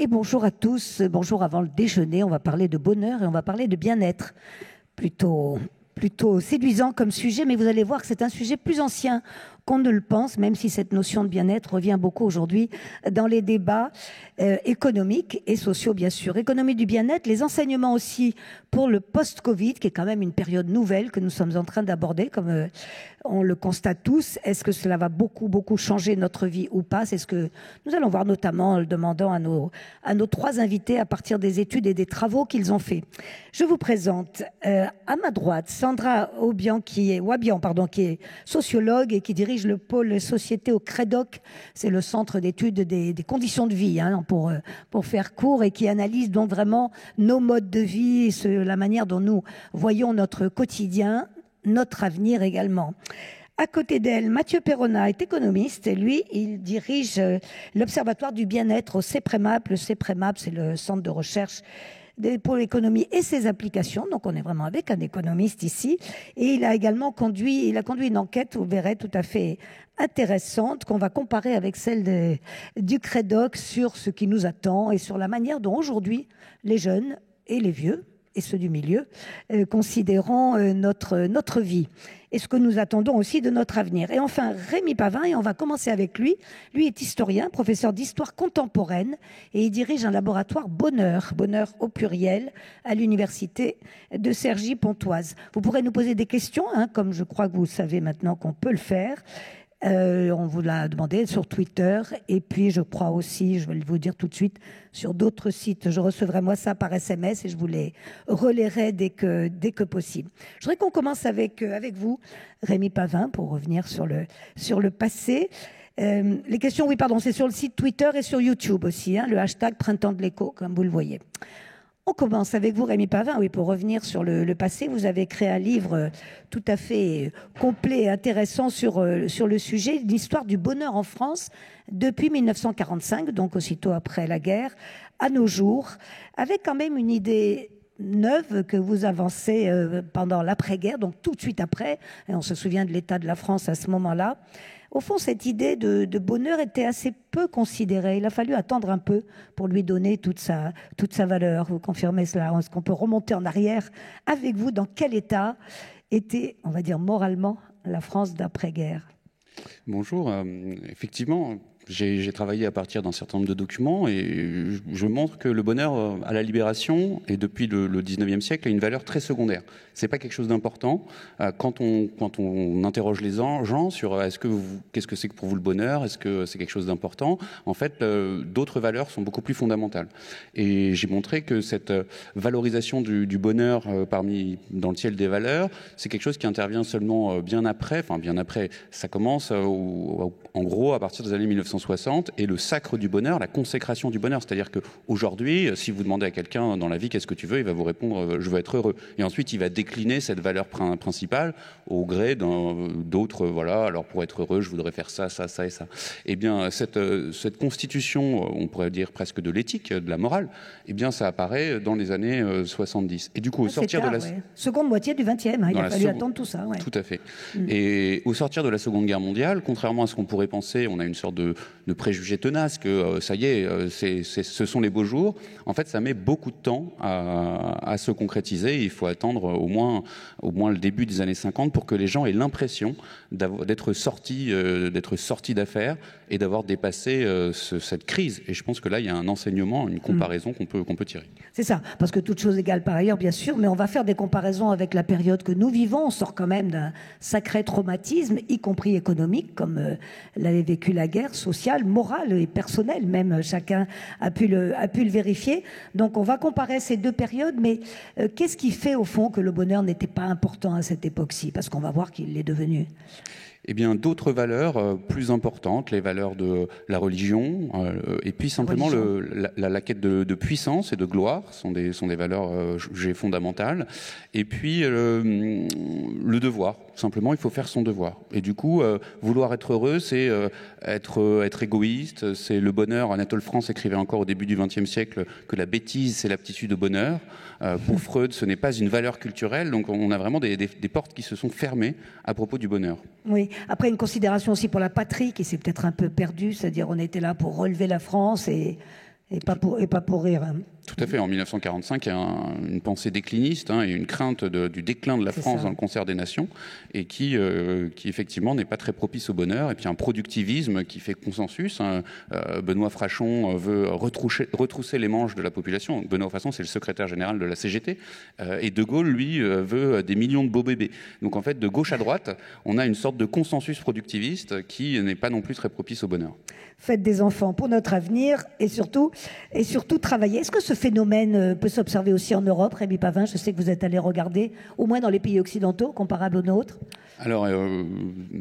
Et bonjour à tous. Bonjour avant le déjeuner. On va parler de bonheur et on va parler de bien-être. Plutôt séduisant comme sujet, mais vous allez voir que c'est un sujet plus ancien qu'on ne le pense, même si cette notion de bien-être revient beaucoup aujourd'hui dans les débats économiques et sociaux, bien sûr. Économie du bien-être, les enseignements aussi pour le post-Covid, qui est quand même une période nouvelle que nous sommes en train d'aborder, comme on le constate tous. Est-ce que cela va beaucoup changer notre vie ou pas? C'est ce que nous allons voir notamment en le demandant à nos trois invités à partir des études et des travaux qu'ils ont faits. Je vous présente à ma droite Sandra Wabian, qui est sociologue et qui dirige le pôle société au CREDOC. C'est le centre d'études des conditions de vie, pour faire court, et qui analyse donc vraiment nos modes de vie, la manière dont nous voyons notre quotidien, notre avenir également. À côté d'elle, Mathieu Perrona est économiste et lui, il dirige l'Observatoire du bien-être au CEPREMAP. Le CEPREMAP, c'est le centre de recherche pour l'économie et ses applications. Donc, on est vraiment avec un économiste ici. Et il a conduit une enquête, vous verrez, tout à fait intéressante, qu'on va comparer avec celle du CREDOC sur ce qui nous attend et sur la manière dont aujourd'hui les jeunes et les vieux et ceux du milieu considérons notre vie et ce que nous attendons aussi de notre avenir. Et enfin, Rémi Pavin, et on va commencer avec lui. Lui est historien, professeur d'histoire contemporaine, et il dirige un laboratoire bonheur au pluriel, à l'université de Cergy-Pontoise. Vous pourrez nous poser des questions, comme je crois que vous savez maintenant qu'on peut le faire. On vous l'a demandé sur Twitter, et puis je crois aussi, je vais vous dire tout de suite, sur d'autres sites. Je recevrai moi ça par SMS et je vous les relayerai dès que possible. Je voudrais qu'on commence avec vous, Rémi Pavin, pour revenir sur le passé. Les questions, c'est sur le site Twitter et sur YouTube aussi, le hashtag Printemps de l'écho, comme vous le voyez. On commence avec vous, Rémi Pavin. Oui, pour revenir sur le passé, vous avez créé un livre tout à fait complet et intéressant sur le sujet, l'histoire du bonheur en France depuis 1945, donc aussitôt après la guerre, à nos jours, avec quand même une idée neuve que vous avancez pendant l'après-guerre, donc tout de suite après, et on se souvient de l'état de la France à ce moment-là. Au fond, cette idée de bonheur était assez peu considérée. Il a fallu attendre un peu pour lui donner toute sa valeur. Vous confirmez cela? Est-ce qu'on peut remonter en arrière avec vous? Dans quel état était, on va dire moralement, la France d'après-guerre? Bonjour. Effectivement, j'ai travaillé à partir d'un certain nombre de documents et je montre que le bonheur à la Libération et depuis le 19e siècle a une valeur très secondaire. C'est pas quelque chose d'important. Quand on interroge les gens sur qu'est-ce que c'est que pour vous le bonheur, est-ce que c'est quelque chose d'important, en fait, d'autres valeurs sont beaucoup plus fondamentales. Et j'ai montré que cette valorisation du bonheur dans le ciel des valeurs, c'est quelque chose qui intervient seulement bien après, ça commence en gros à partir des années 1960, et le sacre du bonheur, la consécration du bonheur, c'est-à-dire qu'aujourd'hui, si vous demandez à quelqu'un dans la vie qu'est-ce que tu veux, il va vous répondre je veux être heureux, et ensuite il va décliner cette valeur principale au gré d'autres, alors pour être heureux je voudrais faire ça et ça. Et bien cette constitution, on pourrait dire presque de l'éthique, de la morale, et bien ça apparaît dans les années 70. Et du coup au sortir de la seconde moitié du 20e, il a fallu attendre tout ça. Tout à fait. Et au sortir de la Seconde Guerre mondiale, contrairement à ce qu'on pourrait penser, on a une sorte de préjugé tenace que ça y est, ce sont les beaux jours. En fait, ça met beaucoup de temps à se concrétiser. Il faut attendre au moins le début des années 50 pour que les gens aient l'impression d'être sortis d'affaires et d'avoir dépassé cette crise. Et je pense que là, il y a un enseignement, une comparaison qu'on peut tirer. C'est ça, parce que toute chose égale par ailleurs, bien sûr, mais on va faire des comparaisons avec la période que nous vivons. On sort quand même d'un sacré traumatisme, y compris économique, comme l'avait vécu la guerre, sociale, morale et personnelle, même chacun a pu le vérifier. Donc on va comparer ces deux périodes, mais qu'est-ce qui fait au fond que le bonheur n'était pas important à cette époque-ci? Parce qu'on va voir qu'il l'est devenu. Eh bien, d'autres valeurs plus importantes, les valeurs de la religion, et puis simplement la quête de puissance et de gloire sont des valeurs jugées fondamentales. Et puis le devoir. Simplement, il faut faire son devoir. Et du coup, vouloir être heureux, c'est être égoïste. C'est le bonheur. Anatole France écrivait encore au début du XXe siècle que la bêtise, c'est l'aptitude au bonheur. Pour Freud, ce n'est pas une valeur culturelle. Donc, on a vraiment des portes qui se sont fermées à propos du bonheur. Oui. Après, une considération aussi pour la patrie qui s'est peut-être un peu perdue. C'est-à-dire, on était là pour relever la France et Et pas pour rire. Hein. Tout à fait. En 1945, il y a une pensée décliniste et une crainte du déclin de la France dans le concert des nations, et qui effectivement n'est pas très propice au bonheur. Et puis un productivisme qui fait consensus. Benoît Frachon veut retrousser les manches de la population. Benoît Frachon, c'est le secrétaire général de la CGT. Et De Gaulle, lui, veut des millions de beaux bébés. Donc en fait, de gauche à droite, on a une sorte de consensus productiviste qui n'est pas non plus très propice au bonheur. Faites des enfants pour notre avenir et surtout travailler. Est-ce que ce phénomène peut s'observer aussi en Europe, Rémi Pavin? Je sais que vous êtes allé regarder, au moins dans les pays occidentaux, comparables aux nôtres. Alors,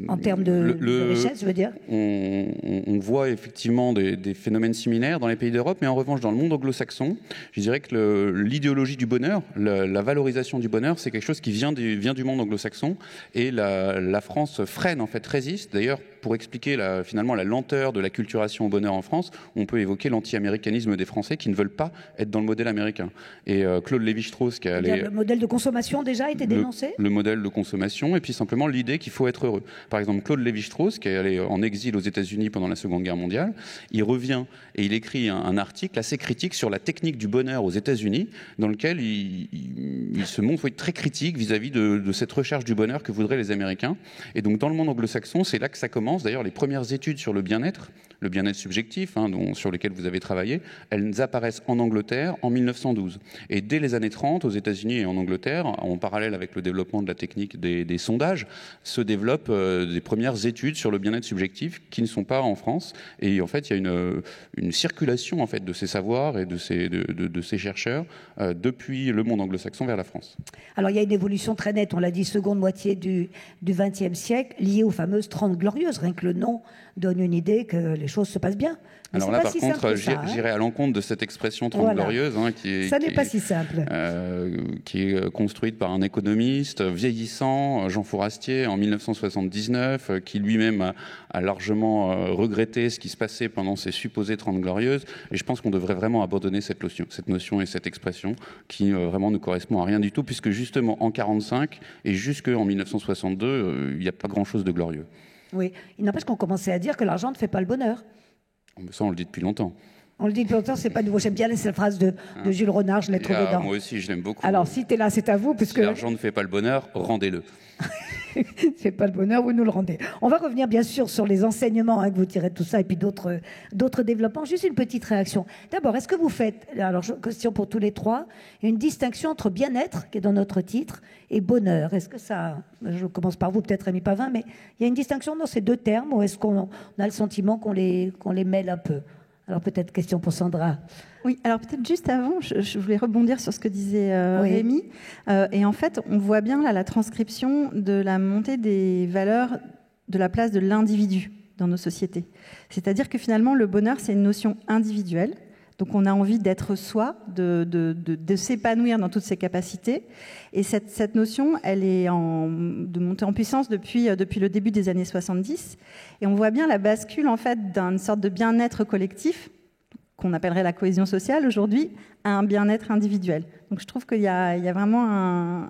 en termes de richesse, je veux dire. On voit effectivement des phénomènes similaires dans les pays d'Europe, mais en revanche, dans le monde anglo-saxon, je dirais que l'idéologie du bonheur, la valorisation du bonheur, c'est quelque chose qui vient du monde anglo-saxon, et la France freine, en fait, résiste. D'ailleurs, pour expliquer finalement la lenteur de l'acculturation au bonheur en France, on peut évoquer l'anti-américanisme des Français qui ne veulent pas être dans le modèle américain. Et Claude Lévi-Strauss qui a le modèle de consommation déjà a été dénoncé. Le modèle de consommation, et puis simplement l'idée qu'il faut être heureux. Par exemple, Claude Lévi-Strauss, qui est allé en exil aux États-Unis pendant la Seconde Guerre mondiale, il revient et il écrit un article assez critique sur la technique du bonheur aux États-Unis, dans lequel il se montre très critique vis-à-vis de cette recherche du bonheur que voudraient les Américains. Et donc dans le monde anglo-saxon, c'est là que ça commence. D'ailleurs, les premières études sur le bien-être subjectif, sur lesquelles vous avez travaillé, elles apparaissent en Angleterre en 1912. Et dès les années 30, aux États-Unis et en Angleterre, en parallèle avec le développement de la technique des sondages, se développent des premières études sur le bien-être subjectif qui ne sont pas en France. Et en fait, il y a une circulation en fait de ces savoirs et de ces chercheurs depuis le monde anglo-saxon vers la France. Alors, il y a une évolution très nette, on l'a dit, seconde moitié du XXe siècle, liée aux fameuses 30 glorieuses. Rien que le nom donne une idée que les choses se passent bien. Mais alors là, par contre, j'irai à l'encontre de cette expression 30 glorieuses, ça n'est pas si simple. Qui est construite par un économiste vieillissant, Jean Fourastier, en 1979, qui lui-même a largement regretté ce qui se passait pendant ces supposées 30 glorieuses. Et je pense qu'on devrait vraiment abandonner cette notion et cette expression qui vraiment ne correspond à rien du tout, puisque justement en 1945 et jusqu'en 1962, il n'y a pas grand-chose de glorieux. Oui, il n'empêche qu'on commençait à dire que l'argent ne fait pas le bonheur. Ça, on le dit depuis longtemps. On le dit depuis longtemps, c'est pas nouveau. J'aime bien cette phrase de Jules Renard, je l'ai trouvée dedans. Moi aussi, je l'aime beaucoup. Alors, si tu es là, c'est à vous. Puisque... Si l'argent ne fait pas le bonheur, rendez-le. C'est pas le bonheur, vous nous le rendez. On va revenir bien sûr sur les enseignements que vous tirez de tout ça et puis d'autres développements. Juste une petite réaction. D'abord, est-ce que vous faites, alors question pour tous les trois, une distinction entre bien-être, qui est dans notre titre, et bonheur? Est-ce que ça, je commence par vous, peut-être Rémi Pavin, mais il y a une distinction dans ces deux termes, ou est-ce qu'on a le sentiment qu'on les mêle un peu? Alors peut-être question pour Sandra. Oui, alors peut-être juste avant, je voulais rebondir sur ce que disait Rémi. Et en fait, on voit bien là la transcription de la montée des valeurs de la place de l'individu dans nos sociétés. C'est-à-dire que finalement, le bonheur, c'est une notion individuelle. Donc on a envie d'être soi, de s'épanouir dans toutes ses capacités. Et cette notion, elle est de montée en puissance depuis le début des années 70. Et on voit bien la bascule en fait d'une sorte de bien-être collectif, qu'on appellerait la cohésion sociale aujourd'hui, à un bien-être individuel. Donc je trouve qu'il y a vraiment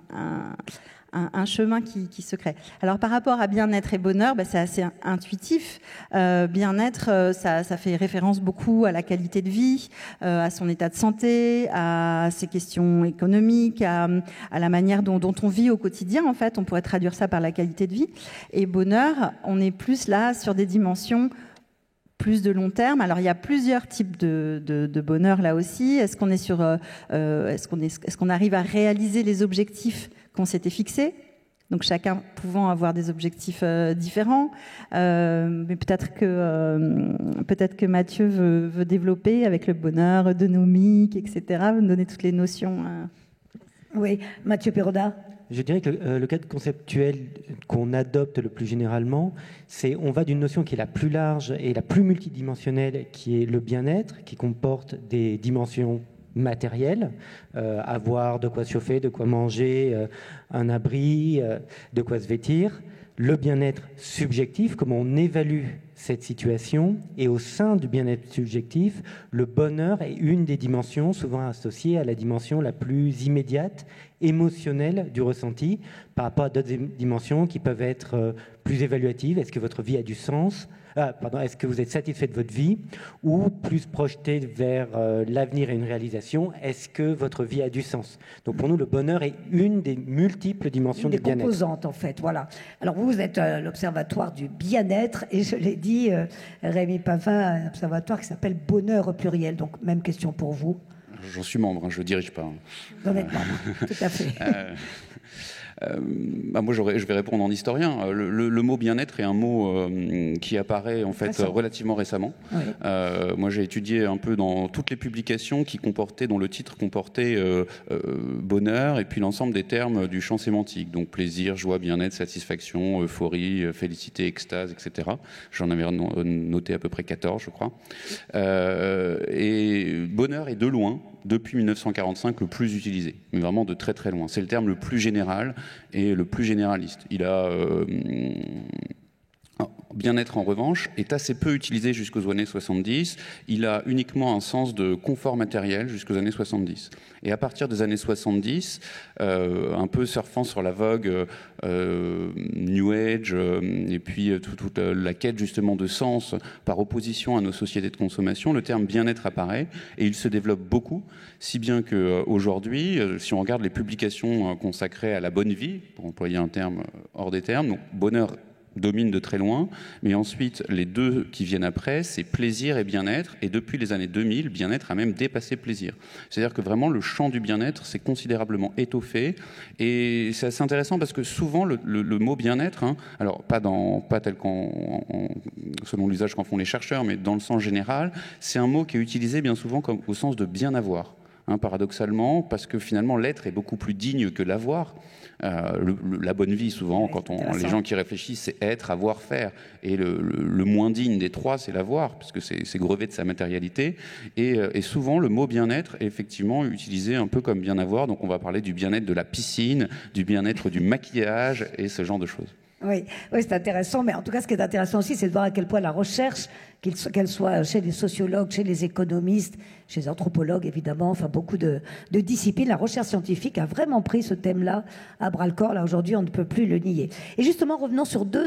un chemin qui se crée. Alors par rapport à bien-être et bonheur, c'est assez intuitif. Bien-être, ça fait référence beaucoup à la qualité de vie, à son état de santé, à ses questions économiques, à la manière dont on vit au quotidien. En fait, on pourrait traduire ça par la qualité de vie. Et bonheur, on est plus là sur des dimensions plus de long terme. Alors il y a plusieurs types de bonheur là aussi. Est-ce qu'on arrive à réaliser les objectifs qu'on s'était fixés, donc chacun pouvant avoir des objectifs différents, mais peut-être que Mathieu veut développer avec le bonheur eudaimonique, etc., nous donner toutes les notions. Oui, Mathieu Perroda. Je dirais que le cadre conceptuel qu'on adopte le plus généralement, c'est on va d'une notion qui est la plus large et la plus multidimensionnelle, qui est le bien-être, qui comporte des dimensions matérielles, avoir de quoi se chauffer, de quoi manger, un abri, de quoi se vêtir. Le bien-être subjectif, comment on évalue cette situation, et au sein du bien-être subjectif, le bonheur est une des dimensions souvent associée à la dimension la plus immédiate, émotionnelle du ressenti, par rapport à d'autres dimensions qui peuvent être plus évaluatives. Est-ce que votre vie a du sens? est-ce que vous êtes satisfait de votre vie ou plus projeté vers l'avenir et une réalisation? Est-ce que votre vie a du sens? Donc pour nous, le bonheur est une des multiples dimensions du bien-être. Des composantes, en fait, voilà. Alors vous êtes l'Observatoire du bien-être, et je l'ai dit, Rémi Pavin, un observatoire qui s'appelle Bonheur au pluriel. Donc même question pour vous. J'en suis membre, je ne dirige pas. Vous en êtes membre, tout à fait. Moi, je vais répondre en historien. Le mot bien-être est un mot qui apparaît en fait relativement récemment. Oui. Moi, j'ai étudié un peu dans toutes les publications dont le titre comportait bonheur et puis l'ensemble des termes du champ sémantique. Donc plaisir, joie, bien-être, satisfaction, euphorie, félicité, extase, etc. J'en avais noté à peu près 14, je crois. Et bonheur est de loin, depuis 1945, le plus utilisé, mais vraiment de très très loin. C'est le terme le plus général et le plus généraliste. Il a bien-être, en revanche, est assez peu utilisé jusqu'aux années 70. Il a uniquement un sens de confort matériel jusqu'aux années 70. Et à partir des années 70, un peu surfant sur la vogue New Age, et puis toute la quête justement de sens par opposition à nos sociétés de consommation, le terme bien-être apparaît et il se développe beaucoup, si bien qu'aujourd'hui, si on regarde les publications consacrées à la bonne vie, pour employer un terme hors des termes, donc bonheur domine de très loin, mais ensuite les deux qui viennent après, c'est plaisir et bien-être, et depuis les années 2000, bien-être a même dépassé plaisir. C'est-à-dire que vraiment le champ du bien-être s'est considérablement étoffé, et c'est assez intéressant parce que souvent le mot bien-être, alors pas tel selon l'usage qu'en font les chercheurs, mais dans le sens général, c'est un mot qui est utilisé bien souvent comme au sens de bien avoir. Paradoxalement, parce que finalement l'être est beaucoup plus digne que l'avoir. La bonne vie, souvent, les gens qui réfléchissent, c'est être, avoir, faire. Et le moins digne des trois, c'est l'avoir, parce que c'est grevé de sa matérialité. Et souvent, le mot bien-être est effectivement utilisé un peu comme bien avoir. Donc on va parler du bien-être de la piscine, du bien-être du maquillage et ce genre de choses. Oui, c'est intéressant, mais en tout cas, ce qui est intéressant aussi, c'est de voir à quel point la recherche, qu'elle soit chez les sociologues, chez les économistes, chez les anthropologues, évidemment, enfin beaucoup de disciplines, la recherche scientifique a vraiment pris ce thème-là à bras-le-corps. Là, aujourd'hui, on ne peut plus le nier. Et justement, revenons sur deux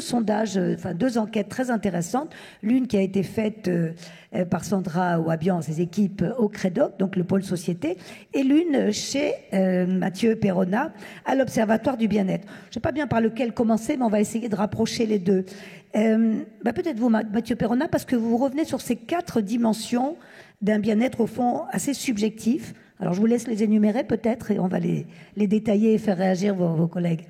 enquêtes très intéressantes. L'une qui a été faite par Sandra Ouabian et ses équipes au CREDOC, donc le pôle société, et l'une chez Mathieu Perrona à l'Observatoire du bien-être. Je ne sais pas bien par lequel commencer, mais on va essayer de rapprocher les deux. Peut-être vous, Mathieu Perrona, parce que vous revenez sur ces 4 dimensions d'un bien-être au fond assez subjectif. Alors je vous laisse les énumérer peut-être et on va les détailler et faire réagir vos collègues.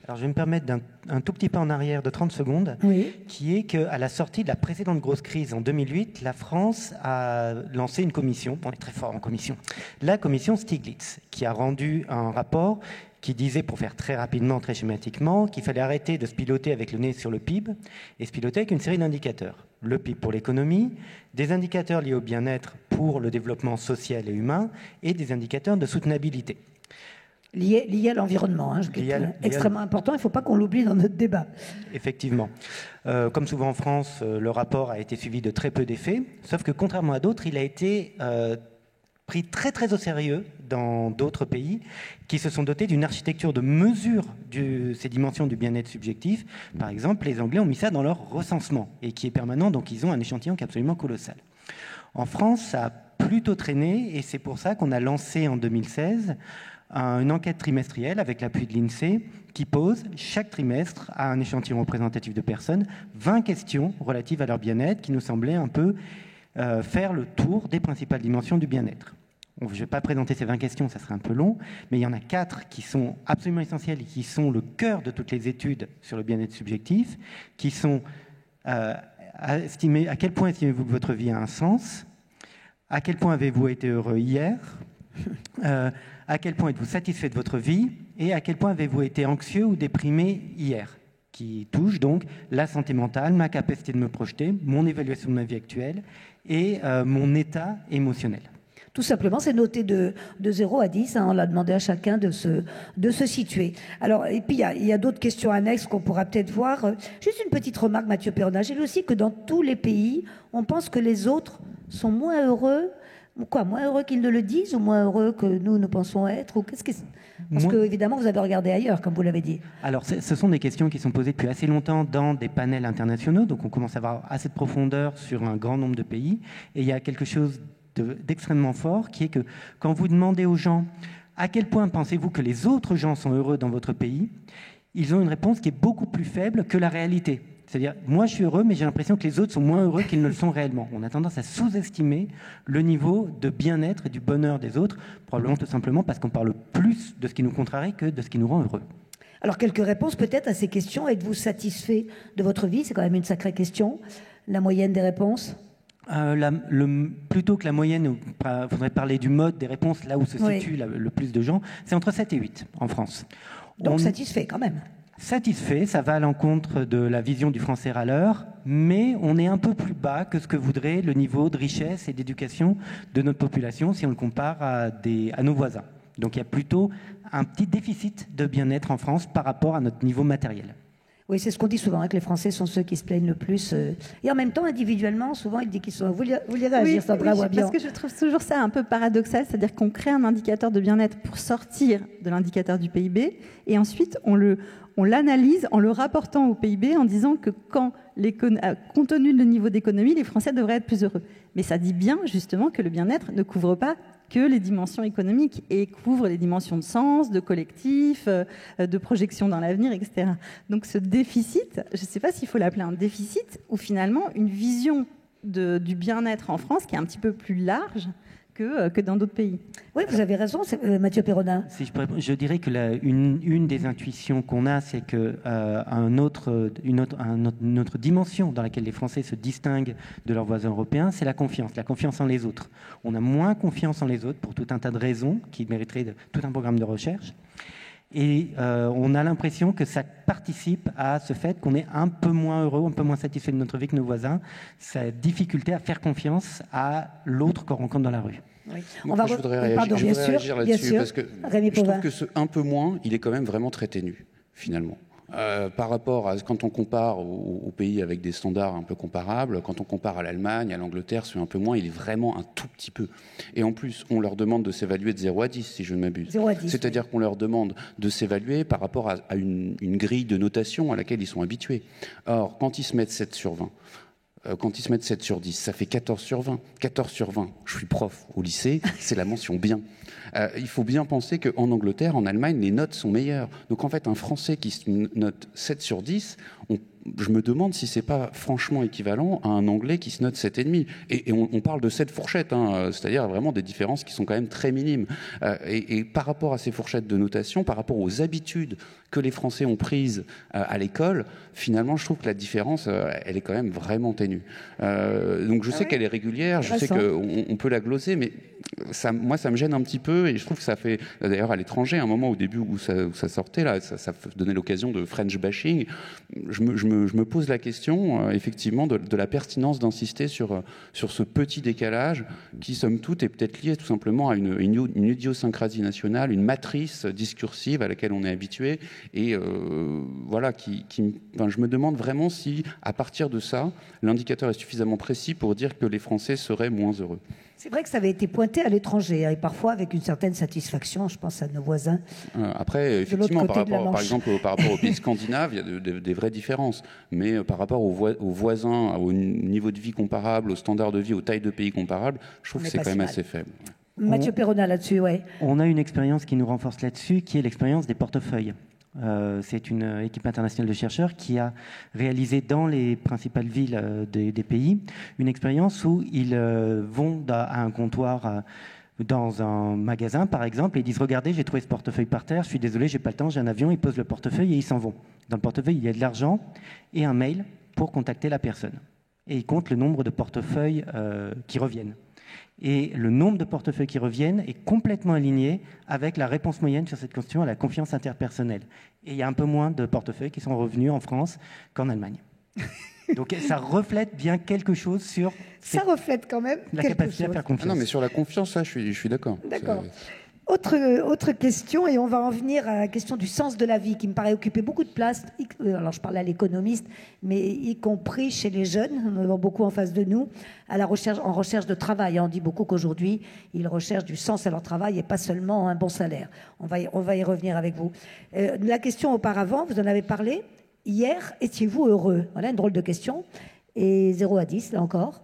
Alors je vais me permettre d'un tout petit pas en arrière de 30 secondes, oui. Qui est qu'à la sortie de la précédente grosse crise en 2008, la France a lancé une commission, on est très fort en commission, la commission Stiglitz, qui a rendu un rapport qui disait, pour faire très rapidement, très schématiquement, qu'il fallait arrêter de se piloter avec le nez sur le PIB et se piloter avec une série d'indicateurs. Le PIB pour l'économie, des indicateurs liés au bien-être pour le développement social et humain et des indicateurs de soutenabilité. Lié à l'environnement, ce qui est extrêmement important, il ne faut pas qu'on l'oublie dans notre débat. Effectivement. Comme souvent en France, le rapport a été suivi de très peu d'effets, sauf que contrairement à d'autres, il a été pris très très au sérieux dans d'autres pays qui se sont dotés d'une architecture de mesure de ces dimensions du bien-être subjectif. Par exemple, les Anglais ont mis ça dans leur recensement et qui est permanent, donc ils ont un échantillon qui est absolument colossal. En France, ça a plutôt traîné et c'est pour ça qu'on a lancé en 2016 une enquête trimestrielle avec l'appui de l'INSEE qui pose chaque trimestre à un échantillon représentatif de personnes 20 questions relatives à leur bien-être qui nous semblaient un peu faire le tour des principales dimensions du bien-être. Je ne vais pas présenter ces 20 questions, ça serait un peu long, mais il y en a 4 qui sont absolument essentielles et qui sont le cœur de toutes les études sur le bien-être subjectif, qui sont à quel point estimez-vous que votre vie a un sens, à quel point avez-vous été heureux hier, à quel point êtes-vous satisfait de votre vie et à quel point avez-vous été anxieux ou déprimé hier, qui touche donc la santé mentale, ma capacité de me projeter, mon évaluation de ma vie actuelle et mon état émotionnel. Tout simplement, c'est noté de 0 à 10. On l'a demandé à chacun de se situer. Alors, et puis, il y a d'autres questions annexes qu'on pourra peut-être voir. Juste une petite remarque, Mathieu Perrona. J'ai lu aussi que dans tous les pays, on pense que les autres sont moins heureux, Quoi, moins heureux qu'ils ne le disent ou moins heureux que nous pensons être ou Parce que, évidemment, vous avez regardé ailleurs, comme vous l'avez dit. Alors, ce sont des questions qui sont posées depuis assez longtemps dans des panels internationaux, donc on commence à avoir assez de profondeur sur un grand nombre de pays. Et il y a quelque chose d'extrêmement fort qui est que quand vous demandez aux gens à quel point pensez-vous que les autres gens sont heureux dans votre pays, ils ont une réponse qui est beaucoup plus faible que la réalité. C'est-à-dire, moi je suis heureux, mais j'ai l'impression que les autres sont moins heureux qu'ils ne le sont réellement. On a tendance à sous-estimer le niveau de bien-être et du bonheur des autres, probablement tout simplement parce qu'on parle plus de ce qui nous contrarie que de ce qui nous rend heureux. Alors, quelques réponses peut-être à ces questions. Êtes-vous satisfait de votre vie? C'est quand même une sacrée question. La moyenne des réponses? Plutôt que la moyenne, il faudrait parler du mode des réponses, là où se situe le plus de gens, c'est entre 7 et 8 en France. Donc satisfait quand même. Satisfait, ça va à l'encontre de la vision du français râleur, mais on est un peu plus bas que ce que voudrait le niveau de richesse et d'éducation de notre population si on le compare à nos voisins. Donc il y a plutôt un petit déficit de bien-être en France par rapport à notre niveau matériel. Oui, c'est ce qu'on dit souvent, que les Français sont ceux qui se plaignent le plus. Et en même temps, individuellement, souvent, ils disent qu'ils sont... Vous voulez réagir, Sandra Wabian? Parce que je trouve toujours ça un peu paradoxal, c'est-à-dire qu'on crée un indicateur de bien-être pour sortir de l'indicateur du PIB, et ensuite, on l'analyse en le rapportant au PIB en disant que compte tenu du niveau d'économie, les Français devraient être plus heureux. Mais ça dit bien, justement, que le bien-être ne couvre pas que les dimensions économiques et couvre les dimensions de sens, de collectif, de projection dans l'avenir, etc. Donc ce déficit, je ne sais pas s'il faut l'appeler un déficit ou finalement une vision du bien-être en France qui est un petit peu plus large que dans d'autres pays. Oui, vous avez raison, Mathieu Perronin. Si je dirais que une des intuitions qu'on a, c'est que une autre dimension dans laquelle les Français se distinguent de leurs voisins européens, c'est la confiance en les autres. On a moins confiance en les autres pour tout un tas de raisons qui mériteraient tout un programme de recherche. Et on a l'impression que ça participe à ce fait qu'on est un peu moins heureux, un peu moins satisfait de notre vie que nos voisins, sa difficulté à faire confiance à l'autre qu'on rencontre dans la rue. Oui. Je voudrais réagir là-dessus parce que je trouve que ce un peu moins, il est quand même vraiment très ténu, finalement. Par rapport à quand on compare aux pays avec des standards un peu comparables, quand on compare à l'Allemagne, à l'Angleterre, ce un peu moins, il est vraiment un tout petit peu. Et en plus, on leur demande de s'évaluer de 0 à 10, si je ne m'abuse. 0 à 10. C'est-à-dire qu'on leur demande de s'évaluer par rapport à une grille de notation à laquelle ils sont habitués. Or, quand ils se mettent 7 sur 20, quand ils se mettent 7 sur 10, ça fait 14 sur 20. 14 sur 20, je suis prof au lycée, c'est la mention bien. Il faut bien penser qu'en Angleterre, en Allemagne, les notes sont meilleures. Donc en fait, un Français qui se note 7 sur 10, je me demande si c'est pas franchement équivalent à un Anglais qui se note 7,5. Et on parle de 7 fourchettes, c'est-à-dire vraiment des différences qui sont quand même très minimes. Et par rapport à ces fourchettes de notation, par rapport aux habitudes que les Français ont prises à l'école, finalement, je trouve que la différence, elle est quand même vraiment ténue. Donc je sais qu'elle est régulière, je sais qu'on peut la gloser, mais moi, ça me gêne un petit peu, et je trouve que ça fait, d'ailleurs, à l'étranger, à un moment au début où ça sortait, là, ça donnait l'occasion de French bashing. Je me pose la question, effectivement, de la pertinence d'insister sur ce petit décalage qui, somme toute, est peut-être lié tout simplement à une idiosyncrasie nationale, une matrice discursive à laquelle on est habitué, et voilà, je me demande vraiment si, à partir de ça, l'indicateur est suffisamment précis pour dire que les Français seraient moins heureux. C'est vrai que ça avait été pointé à l'étranger, et parfois avec une certaine satisfaction, je pense à nos voisins. Après, effectivement, par exemple, par rapport aux pays scandinaves, il y a des vraies différences. Mais par rapport aux voisins, au niveau de vie comparable, aux standards de vie, aux tailles de pays comparables, je trouve que c'est quand même assez faible. Mathieu Perronin là-dessus, oui. On a une expérience qui nous renforce là-dessus, qui est l'expérience des portefeuilles. C'est une équipe internationale de chercheurs qui a réalisé dans les principales villes des pays une expérience où ils vont à un comptoir dans un magasin, par exemple, et ils disent « Regardez, j'ai trouvé ce portefeuille par terre, je suis désolé, j'ai pas le temps, j'ai un avion », ils posent le portefeuille et ils s'en vont. Dans le portefeuille, il y a de l'argent et un mail pour contacter la personne. Et ils comptent le nombre de portefeuilles qui reviennent. Et le nombre de portefeuilles qui reviennent est complètement aligné avec la réponse moyenne sur cette question à la confiance interpersonnelle. Et il y a un peu moins de portefeuilles qui sont revenus en France qu'en Allemagne. Donc ça reflète bien quelque chose sur... Ça reflète quand même la capacité à faire confiance. Ah non, mais sur la confiance, là, je suis d'accord. D'accord. Autre question, et on va en venir à la question du sens de la vie, qui me paraît occuper beaucoup de place. Alors, je parle à l'économiste, mais y compris chez les jeunes, nous avons beaucoup en face de nous, en recherche de travail. On dit beaucoup qu'aujourd'hui, ils recherchent du sens à leur travail et pas seulement un bon salaire. On va y revenir avec vous. La question auparavant, vous en avez parlé. Hier, étiez-vous heureux? Voilà une drôle de question. Et 0 à 10, là encore.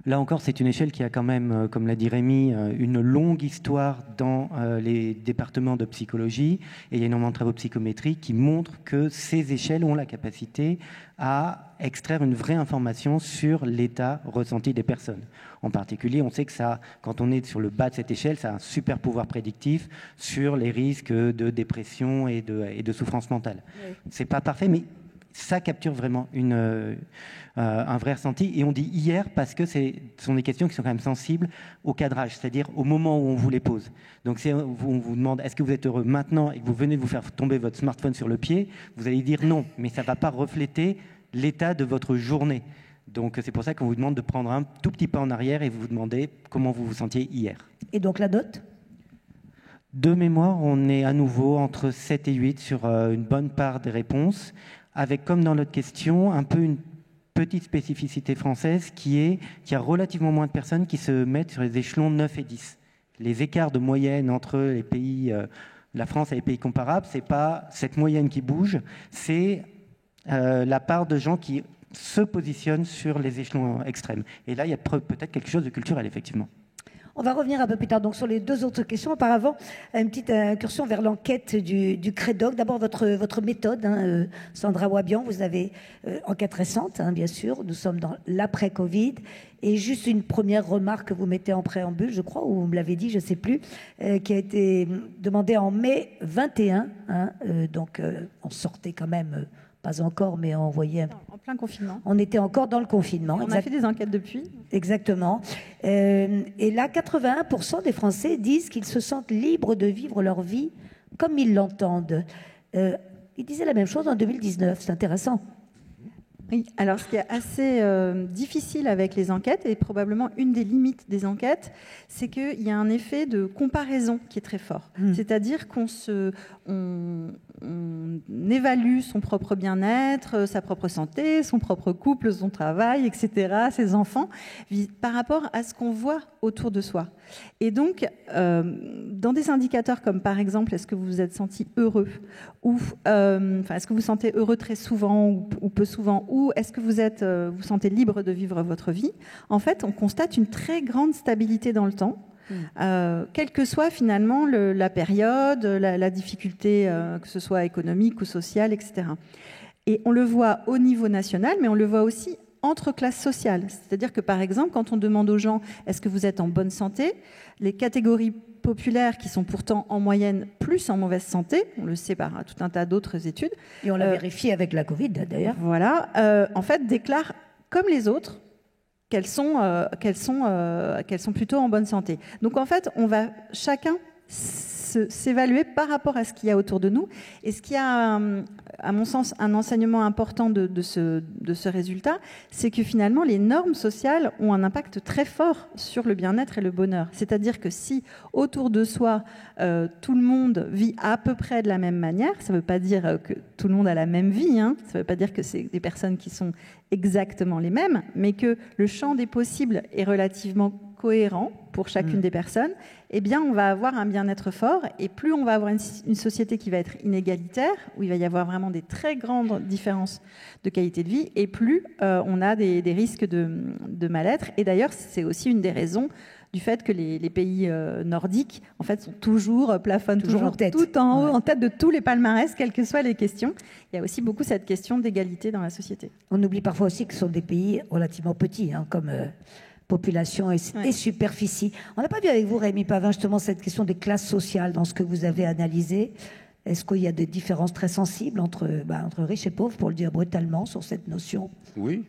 Là encore, c'est une échelle qui a quand même, comme l'a dit Rémi, une longue histoire dans les départements de psychologie. Et il y a énormément de travaux psychométriques qui montrent que ces échelles ont la capacité à extraire une vraie information sur l'état ressenti des personnes. En particulier, on sait que ça, quand on est sur le bas de cette échelle, ça a un super pouvoir prédictif sur les risques de dépression et de souffrance mentale. Oui. C'est pas parfait, mais ça capture vraiment un vrai ressenti. Et on dit hier parce que ce sont des questions qui sont quand même sensibles au cadrage, c'est-à-dire au moment où on vous les pose. Donc si on vous demande est-ce que vous êtes heureux maintenant et que vous venez de vous faire tomber votre smartphone sur le pied, vous allez dire non, mais ça ne va pas refléter l'état de votre journée. Donc c'est pour ça qu'on vous demande de prendre un tout petit pas en arrière et vous vous demandez comment vous vous sentiez hier. Et donc la note ? De mémoire, on est à nouveau entre 7 et 8 sur une bonne part des réponses, avec, comme dans l'autre question, un peu une petite spécificité française qui y a relativement moins de personnes qui se mettent sur les échelons 9 et 10. Les écarts de moyenne entre les pays, la France et les pays comparables, c'est pas cette moyenne qui bouge, c'est la part de gens qui se positionnent sur les échelons extrêmes. Et là, il y a peut-être quelque chose de culturel, effectivement. On va revenir un peu plus tard donc, sur les deux autres questions. Auparavant, une petite incursion vers l'enquête du Crédoc. D'abord, votre méthode, Sandra Wabian, vous avez enquête récente, bien sûr. Nous sommes dans l'après-Covid. Et juste une première remarque que vous mettez en préambule, je crois, ou vous me l'avez dit, je ne sais plus, qui a été demandée en mai 21. Donc, on sortait quand même... Pas encore, mais on voyait... En plein confinement. On était encore dans le confinement. On a fait des enquêtes depuis. Exactement. Et là, 81% des Français disent qu'ils se sentent libres de vivre leur vie comme ils l'entendent. Ils disaient la même chose en 2019. C'est intéressant. Oui, alors ce qui est assez difficile avec les enquêtes, et probablement une des limites des enquêtes, c'est qu'il y a un effet de comparaison qui est très fort. C'est-à-dire qu'on évalue son propre bien-être, sa propre santé, son propre couple, son travail, etc., ses enfants, par rapport à ce qu'on voit autour de soi. Et donc, dans des indicateurs comme par exemple, est-ce que vous vous êtes senti heureux, ou est-ce que vous vous sentez heureux très souvent ou peu souvent, ou est-ce que vous sentez libre de vivre votre vie, en fait, on constate une très grande stabilité dans le temps. Quelle que soit finalement la période, la difficulté, que ce soit économique ou sociale, etc. Et on le voit au niveau national, mais on le voit aussi entre classes sociales. C'est-à-dire que par exemple, quand on demande aux gens est-ce que vous êtes en bonne santé, les catégories populaires qui sont pourtant en moyenne plus en mauvaise santé, on le sait par tout un tas d'autres études. Et on l'a vérifié avec la Covid d'ailleurs. Voilà, en fait déclarent comme les autres qu'elles sont plutôt en bonne santé. Donc en fait, on va chacun s'évaluer par rapport à ce qu'il y a autour de nous. Et ce qui a, à mon sens, un enseignement important de ce résultat, c'est que finalement, les normes sociales ont un impact très fort sur le bien-être et le bonheur. C'est-à-dire que si autour de soi, tout le monde vit à peu près de la même manière, ça ne veut pas dire que tout le monde a la même vie, ça ne veut pas dire que c'est des personnes qui sont exactement les mêmes, mais que le champ des possibles est relativement cohérent pour chacune des personnes, eh bien, on va avoir un bien-être fort. Et plus on va avoir une société qui va être inégalitaire, où il va y avoir vraiment des très grandes différences de qualité de vie, et plus on a des risques de mal-être. Et d'ailleurs, c'est aussi une des raisons du fait que les pays nordiques, en fait, sont plafonnent toujours en tête. Tout en haut, en tête de tous les palmarès, quelles que soient les questions. Il y a aussi beaucoup cette question d'égalité dans la société. On oublie parfois aussi que ce sont des pays relativement petits, comme... population et superficie. On n'a pas vu avec vous, Rémi Pavin, justement cette question des classes sociales dans ce que vous avez analysé. Est-ce qu'il y a des différences très sensibles entre riches et pauvres, pour le dire brutalement, sur cette notion? Oui.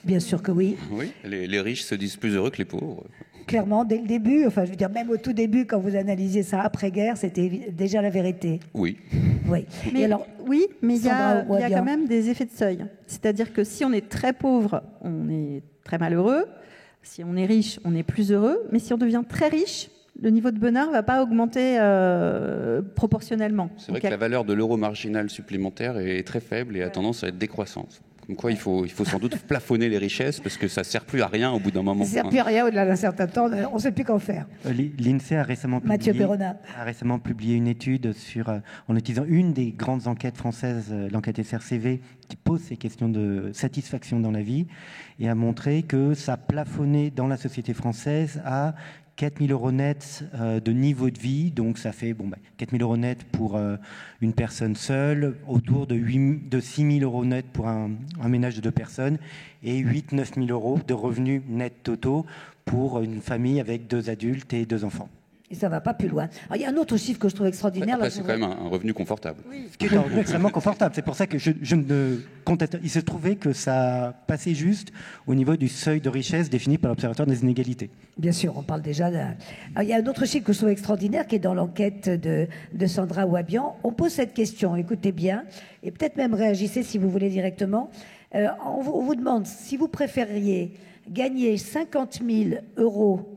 Bien sûr que oui. Oui, les riches se disent plus heureux que les pauvres. Clairement, dès le début, je veux dire, même au tout début, quand vous analysiez ça après-guerre, c'était déjà la vérité. Oui. Oui. Mais il y a quand même des effets de seuil. C'est-à-dire que si on est très pauvre, on est très malheureux. Si on est riche, on est plus heureux. Mais si on devient très riche, le niveau de bonheur ne va pas augmenter proportionnellement. C'est vrai que la valeur de l'euro marginal supplémentaire est très faible et a tendance à être décroissante. Comme quoi, il faut sans doute plafonner les richesses parce que ça ne sert plus à rien au bout d'un moment. Ça ne sert plus à rien au-delà d'un certain temps. On ne sait plus qu'en faire. L'INSEE a récemment publié une étude en utilisant une des grandes enquêtes françaises, l'enquête SRCV, qui pose ces questions de satisfaction dans la vie et a montré que ça plafonnait dans la société française à 4 000 euros nets de niveau de vie, donc ça fait 4 000 euros nets pour une personne seule, autour de 6 000 euros nets pour un ménage de 2 personnes et 8 000 à 9 000 euros de revenus nets totaux pour une famille avec 2 adultes et 2 enfants. Et ça ne va pas plus loin. Alors, il y a un autre chiffre que je trouve extraordinaire. Après, c'est quand même un revenu confortable. Oui. Ce qui est un revenu extrêmement confortable. C'est pour ça que je ne conteste. Il se trouvait que ça passait juste au niveau du seuil de richesse défini par l'Observatoire des inégalités. Bien sûr, on parle déjà d'un... Alors, il y a un autre chiffre que je trouve extraordinaire qui est dans l'enquête de Sandra Wabian. On pose cette question, écoutez bien, et peut-être même réagissez si vous voulez directement. On vous demande si vous préfériez gagner 50 000 euros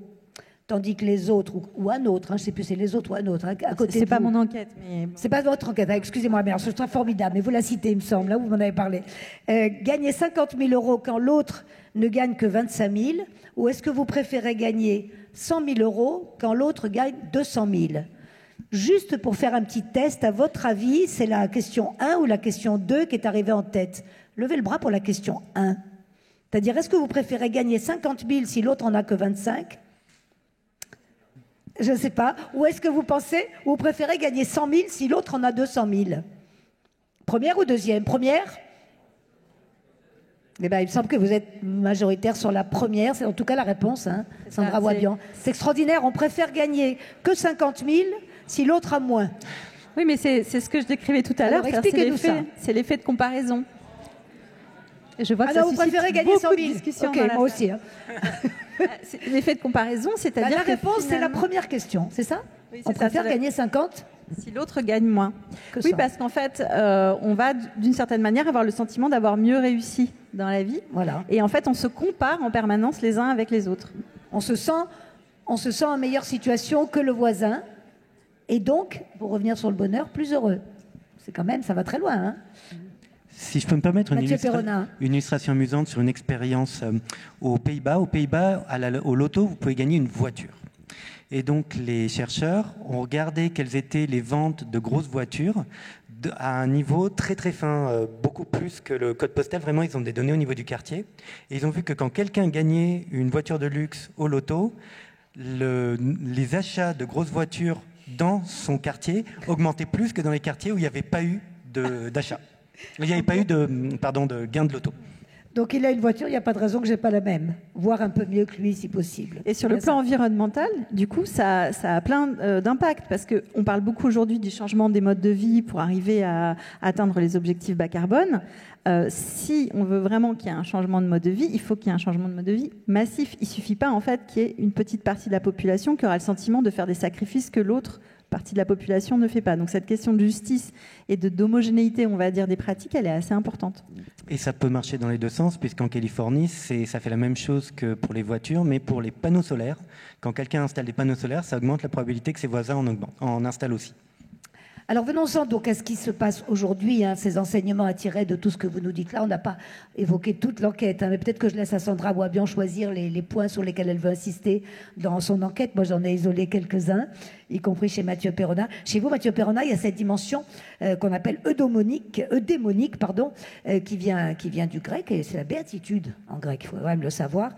tandis que les autres, ou un autre, je ne sais plus, c'est les autres ou un autre, à côté. C'est pas mon enquête, mais... C'est pas votre enquête, excusez-moi, mais ce serait formidable, mais vous la citez, il me semble, là, vous m'en avez parlé. Gagner 50 000 euros quand l'autre ne gagne que 25 000, ou est-ce que vous préférez gagner 100 000 euros quand l'autre gagne 200 000 ? Juste pour faire un petit test, à votre avis, c'est la question 1 ou la question 2 qui est arrivée en tête ? Levez le bras pour la question 1. C'est-à-dire, est-ce que vous préférez gagner 50 000 si l'autre en a que 25 ? Je ne sais pas. Ou est-ce que vous pensez, ou vous préférez gagner 100 000 si l'autre en a 200 000 ? Première ou deuxième ? Première ? Eh bien, il me semble que vous êtes majoritaire sur la première. C'est en tout cas la réponse, Sandra Wabian. C'est extraordinaire. On préfère gagner que 50 000 si l'autre a moins. Oui, mais c'est ce que je décrivais tout à l'heure. Expliquez-nous ça. C'est l'effet de comparaison. Et je vois que ça vous préférez gagner 100 000 Ok, moi aussi. L'effet de comparaison, c'est-à-dire la réponse, c'est la première question, c'est ça ? Oui, on préfère gagner 50 si l'autre gagne moins. Oui, parce qu'en fait, on va d'une certaine manière avoir le sentiment d'avoir mieux réussi dans la vie. Voilà. Et en fait, on se compare en permanence les uns avec les autres. On se sent en meilleure situation que le voisin. Et donc, pour revenir sur le bonheur, plus heureux. C'est quand même, ça va très loin, Si je peux me permettre une illustration amusante sur une expérience aux Pays-Bas. Aux Pays-Bas, au loto, vous pouvez gagner une voiture. Et donc, les chercheurs ont regardé quelles étaient les ventes de grosses voitures à un niveau très très fin, beaucoup plus que le code postal. Vraiment, ils ont des données au niveau du quartier. Et ils ont vu que quand quelqu'un gagnait une voiture de luxe au loto, les achats de grosses voitures dans son quartier augmentaient plus que dans les quartiers où il n'y avait pas eu d'achat. Il n'y avait pas eu de gain de loto. Donc il a une voiture, il n'y a pas de raison que je n'ai pas la même. Voire un peu mieux que lui si possible. Et sur le plan environnemental, du coup, ça a plein d'impacts. Parce qu'on parle beaucoup aujourd'hui du changement des modes de vie pour arriver à atteindre les objectifs bas carbone. Si on veut vraiment qu'il y ait un changement de mode de vie, il faut qu'il y ait un changement de mode de vie massif. Il ne suffit pas en fait qu'il y ait une petite partie de la population qui aura le sentiment de faire des sacrifices que l'autre partie de la population ne fait pas. Donc cette question de justice et d'homogénéité, on va dire, des pratiques, elle est assez importante. Et ça peut marcher dans les deux sens, puisqu'en Californie, ça fait la même chose que pour les voitures, mais pour les panneaux solaires. Quand quelqu'un installe des panneaux solaires, ça augmente la probabilité que ses voisins en installent aussi. Alors venons-en donc à ce qui se passe aujourd'hui, ces enseignements à tirer de tout ce que vous nous dites là. On n'a pas évoqué toute l'enquête, mais peut-être que je laisse à Sandra Wabian choisir les points sur lesquels elle veut insister dans son enquête. Moi, j'en ai isolé quelques-uns, y compris chez Mathieu Perrona. Chez vous, Mathieu Perrona, il y a cette dimension qu'on appelle eudémonique, qui vient du grec, et c'est la béatitude en grec, il faut quand même le savoir.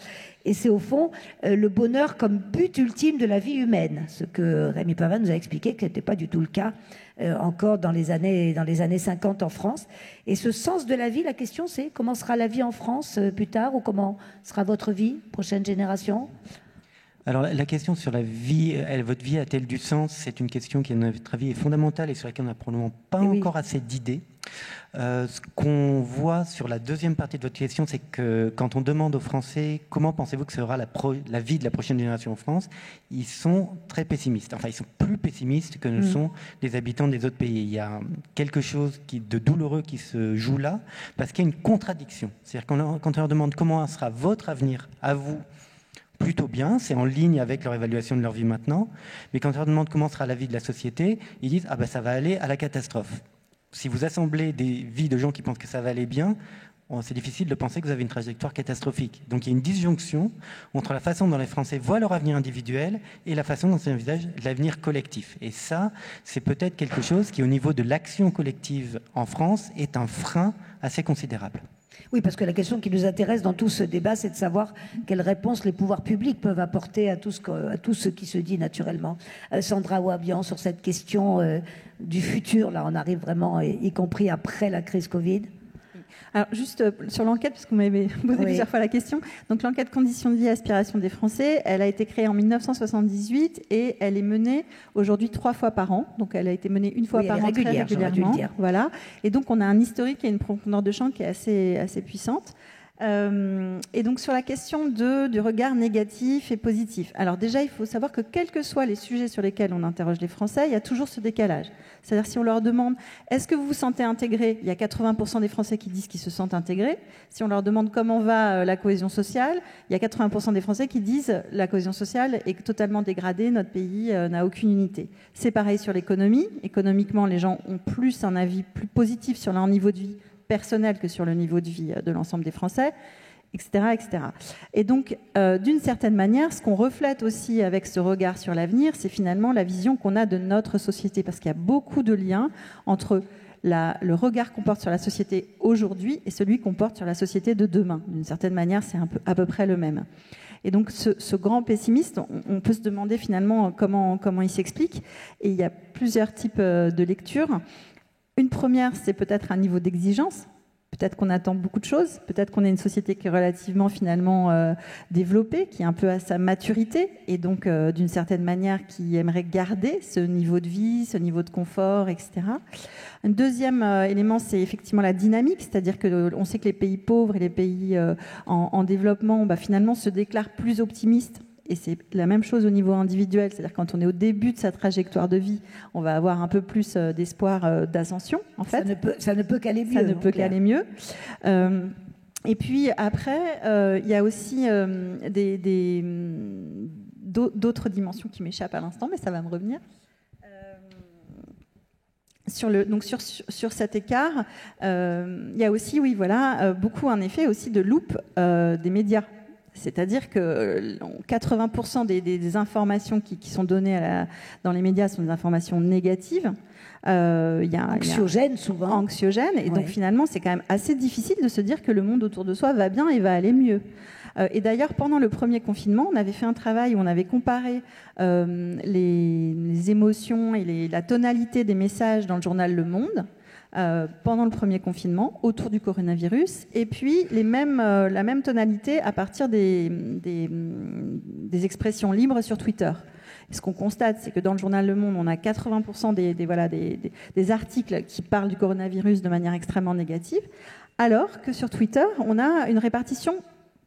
Et c'est au fond le bonheur comme but ultime de la vie humaine, ce que Rémi Pavin nous a expliqué que ce n'était pas du tout le cas encore dans les années 50 en France. Et ce sens de la vie, la question c'est comment sera la vie en France plus tard, ou comment sera votre vie, prochaine génération ? Alors la question sur la vie, votre vie a-t-elle du sens ? C'est une question qui, à notre avis, est fondamentale et sur laquelle on n'a probablement pas encore assez d'idées. Ce qu'on voit sur la deuxième partie de votre question, c'est que quand on demande aux Français comment pensez-vous que sera la vie de la prochaine génération en France, ils sont très pessimistes. Enfin, ils sont plus pessimistes que ne sont les habitants des autres pays. Il y a quelque chose de douloureux qui se joue là, parce qu'il y a une contradiction. C'est-à-dire quand on leur demande comment sera votre avenir à vous, plutôt bien, c'est en ligne avec leur évaluation de leur vie maintenant, mais quand on leur demande comment sera la vie de la société, ils disent « Ah ben ça va aller à la catastrophe ». Si vous assemblez des vies de gens qui pensent que ça va aller bien, c'est difficile de penser que vous avez une trajectoire catastrophique. Donc il y a une disjonction entre la façon dont les Français voient leur avenir individuel et la façon dont ils envisagent l'avenir collectif. Et ça, c'est peut-être quelque chose qui, au niveau de l'action collective en France, est un frein assez considérable. Oui, parce que la question qui nous intéresse dans tout ce débat, c'est de savoir quelles réponses les pouvoirs publics peuvent apporter à tout ce qui se dit naturellement. Sandra Ouabian, sur cette question du futur, là on arrive vraiment, y compris après la crise Covid. Alors juste sur l'enquête, parce que vous m'avez posé plusieurs fois la question, donc l'enquête Conditions de vie et aspirations des Français, elle a été créée en 1978 et elle est menée aujourd'hui 3 fois par an, donc elle a été menée une fois par an très régulièrement. Voilà. Et donc on a un historique et une profondeur de champ qui est assez puissante. Et donc sur la question du regard négatif et positif. Alors déjà, il faut savoir que quels que soient les sujets sur lesquels on interroge les Français, il y a toujours ce décalage. C'est-à-dire si on leur demande « Est-ce que vous vous sentez intégré ?» Il y a 80% des Français qui disent qu'ils se sentent intégrés. Si on leur demande « Comment va la cohésion sociale ?» Il y a 80% des Français qui disent « La cohésion sociale est totalement dégradée, notre pays n'a aucune unité. » C'est pareil sur l'économie. Économiquement, les gens ont plus un avis plus positif sur leur niveau de vie personnel que sur le niveau de vie de l'ensemble des Français, etc., etc. Et donc, d'une certaine manière, ce qu'on reflète aussi avec ce regard sur l'avenir, c'est finalement la vision qu'on a de notre société, parce qu'il y a beaucoup de liens entre le regard qu'on porte sur la société aujourd'hui et celui qu'on porte sur la société de demain. D'une certaine manière, c'est à peu près le même. Et donc, ce grand pessimiste, on peut se demander finalement comment il s'explique. Et il y a plusieurs types de lectures. Une première, c'est peut-être un niveau d'exigence. Peut-être qu'on attend beaucoup de choses. Peut-être qu'on est une société qui est relativement finalement développée, qui est un peu à sa maturité et donc d'une certaine manière qui aimerait garder ce niveau de vie, ce niveau de confort, etc. Un deuxième élément, c'est effectivement la dynamique, c'est-à-dire qu'on sait que les pays pauvres et les pays en développement finalement se déclarent plus optimistes. Et c'est la même chose au niveau individuel, c'est-à-dire quand on est au début de sa trajectoire de vie, on va avoir un peu plus d'espoir d'ascension, en fait. Ça ne peut qu'aller mieux. Ça ne peut qu'aller mieux. Et puis après, il y a aussi d'autres dimensions qui m'échappent à l'instant, mais ça va me revenir. Sur cet écart, il y a aussi, beaucoup en effet aussi de loupe des médias. C'est-à-dire que 80% des informations qui sont données dans les médias sont des informations négatives. Anxiogènes souvent. Anxiogènes. Et donc finalement, c'est quand même assez difficile de se dire que le monde autour de soi va bien et va aller mieux. Et d'ailleurs, pendant le premier confinement, on avait fait un travail où on avait comparé les émotions et la tonalité des messages dans le journal Le Monde pendant le premier confinement autour du coronavirus, et puis la même tonalité à partir des expressions libres sur Twitter. Et ce qu'on constate, c'est que dans le journal Le Monde, on a 80% des articles qui parlent du coronavirus de manière extrêmement négative, alors que sur Twitter, on a une répartition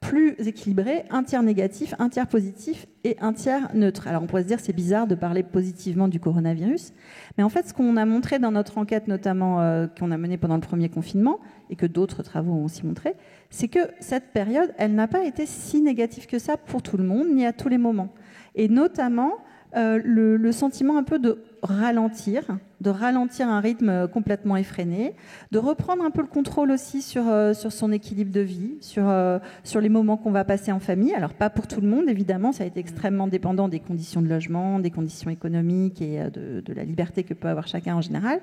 plus équilibré, un tiers négatif, un tiers positif et un tiers neutre. Alors on pourrait se dire c'est bizarre de parler positivement du coronavirus, mais en fait ce qu'on a montré dans notre enquête notamment qu'on a menée pendant le premier confinement et que d'autres travaux ont aussi montré, c'est que cette période, elle n'a pas été si négative que ça pour tout le monde, ni à tous les moments. Et notamment le sentiment un peu de ralentir un rythme complètement effréné, de reprendre un peu le contrôle aussi sur son équilibre de vie, sur les moments qu'on va passer en famille. Alors pas pour tout le monde, évidemment, ça a été extrêmement dépendant des conditions de logement, des conditions économiques et de la liberté que peut avoir chacun en général.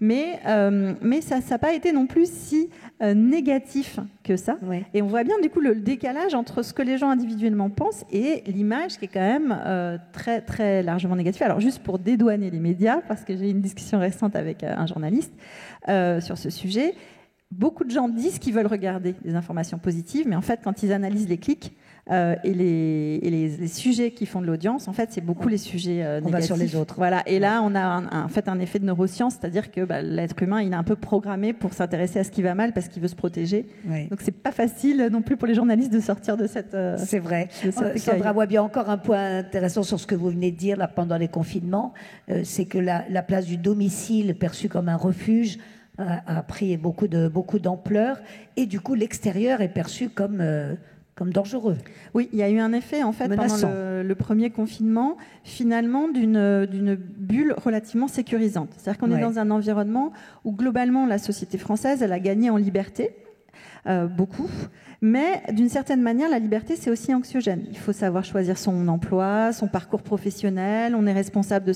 Mais ça n'a pas été non plus si négatif que ça. Ouais. Et on voit bien du coup le décalage entre ce que les gens individuellement pensent et l'image qui est quand même très, très largement négative. Alors juste pour dédouaner les médias, parce que j'ai eu une discussion récente avec un journaliste sur ce sujet, beaucoup de gens disent qu'ils veulent regarder des informations positives, mais en fait quand ils analysent les clics, et les sujets qui font de l'audience, en fait, c'est beaucoup les sujets négatifs. On va sur les autres. Voilà. Et là, on a en fait un effet de neuroscience, c'est-à-dire que l'être humain, il est un peu programmé pour s'intéresser à ce qui va mal parce qu'il veut se protéger. Oui. Donc, c'est pas facile non plus pour les journalistes de sortir de cette. C'est vrai. Sandra Ouabian, encore un point intéressant sur ce que vous venez de dire là pendant les confinements, c'est que la place du domicile perçue comme un refuge a pris beaucoup d'ampleur, et du coup, l'extérieur est perçu comme comme dangereux. Oui, il y a eu un effet, en fait, menaçant. pendant le premier confinement, finalement, d'une bulle relativement sécurisante. C'est-à-dire qu'on est dans un environnement où, globalement, la société française, elle a gagné en liberté, beaucoup. Mais d'une certaine manière, la liberté, c'est aussi anxiogène. Il faut savoir choisir son emploi, son parcours professionnel. On est responsable de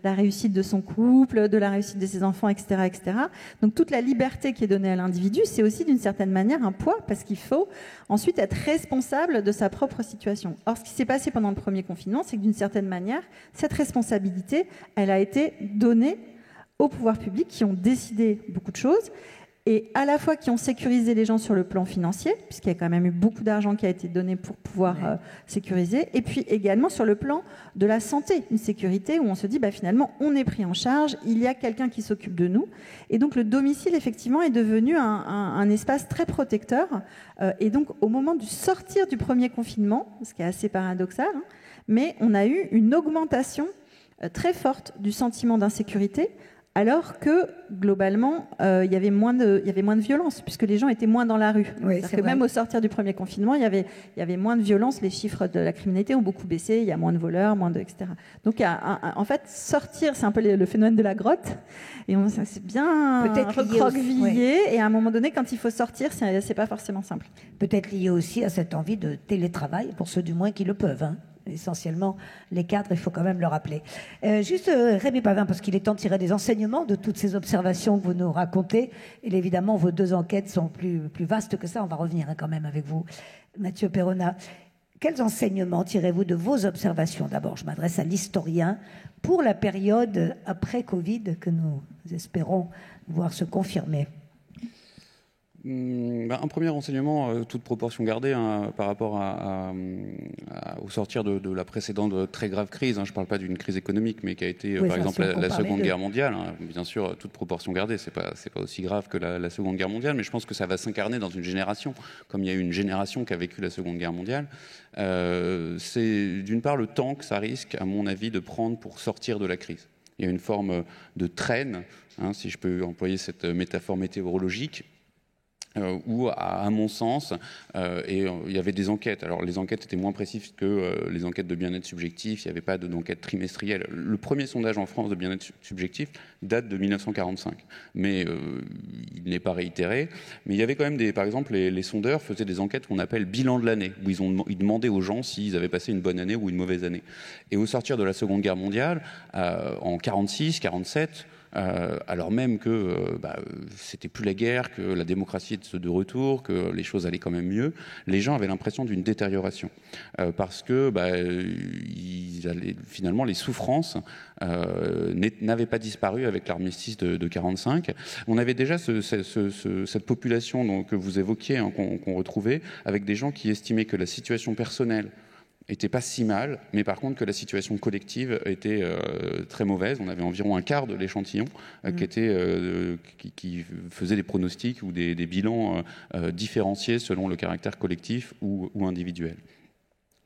la réussite de son couple, de la réussite de ses enfants, etc., etc. Donc toute la liberté qui est donnée à l'individu, c'est aussi d'une certaine manière un poids, parce qu'il faut ensuite être responsable de sa propre situation. Or, ce qui s'est passé pendant le premier confinement, c'est que d'une certaine manière, cette responsabilité, elle a été donnée aux pouvoirs publics qui ont décidé beaucoup de choses, et à la fois qui ont sécurisé les gens sur le plan financier, puisqu'il y a quand même eu beaucoup d'argent qui a été donné pour pouvoir sécuriser, et puis également sur le plan de la santé, une sécurité où on se dit finalement on est pris en charge, il y a quelqu'un qui s'occupe de nous, et donc le domicile effectivement est devenu un espace très protecteur, et donc au moment du sortir du premier confinement, ce qui est assez paradoxal, mais on a eu une augmentation très forte du sentiment d'insécurité, alors que, globalement, il y avait moins de violence, puisque les gens étaient moins dans la rue. Oui, c'est-à-dire que même au sortir du premier confinement, il y avait moins de violence, les chiffres de la criminalité ont beaucoup baissé, il y a moins de voleurs, etc. Donc, en fait, sortir, c'est un peu le phénomène de la grotte, et c'est bien recroquevillé, et à un moment donné, quand il faut sortir, c'est pas forcément simple. Peut-être lié aussi à cette envie de télétravail, pour ceux du moins qui le peuvent, essentiellement les cadres, il faut quand même le rappeler. Juste Rémi Pavin, parce qu'il est temps de tirer des enseignements de toutes ces observations que vous nous racontez. Et évidemment, vos deux enquêtes sont plus vastes que ça. On va revenir quand même avec vous, Mathieu Perrona. Quels enseignements tirez-vous de vos observations? D'abord, je m'adresse à l'historien pour la période après Covid que nous espérons voir se confirmer. Un premier renseignement, toute proportion gardée, par rapport au sortir de la précédente très grave crise. Je ne parle pas d'une crise économique, mais qui a été, par exemple, la Seconde Guerre mondiale. Bien sûr, toute proportion gardée, c'est pas aussi grave que la Seconde Guerre mondiale, mais je pense que ça va s'incarner dans une génération, comme il y a eu une génération qui a vécu la Seconde Guerre mondiale. C'est d'une part le temps que ça risque, à mon avis, de prendre pour sortir de la crise. Il y a une forme de traîne, si je peux employer cette métaphore météorologique, où, à mon sens, il y avait des enquêtes. Alors, les enquêtes étaient moins précises que les enquêtes de bien-être subjectif. Il n'y avait pas d'enquête trimestrielle. Le premier sondage en France de bien-être subjectif date de 1945, mais il n'est pas réitéré. Mais il y avait quand même par exemple, les sondeurs faisaient des enquêtes qu'on appelle bilan de l'année, où ils demandaient aux gens s'ils avaient passé une bonne année ou une mauvaise année. Et au sortir de la Seconde Guerre mondiale, en 46, 47, alors même que c'était plus la guerre, que la démocratie était de retour, que les choses allaient quand même mieux, les gens avaient l'impression d'une détérioration, parce que finalement les souffrances n'avaient pas disparu avec l'armistice de 45. On avait déjà cette population que vous évoquiez, qu'on retrouvait, avec des gens qui estimaient que la situation personnelle était pas si mal, mais par contre que la situation collective était très mauvaise. On avait environ un quart de l'échantillon qui faisait des pronostics ou des bilans différenciés selon le caractère collectif ou individuel.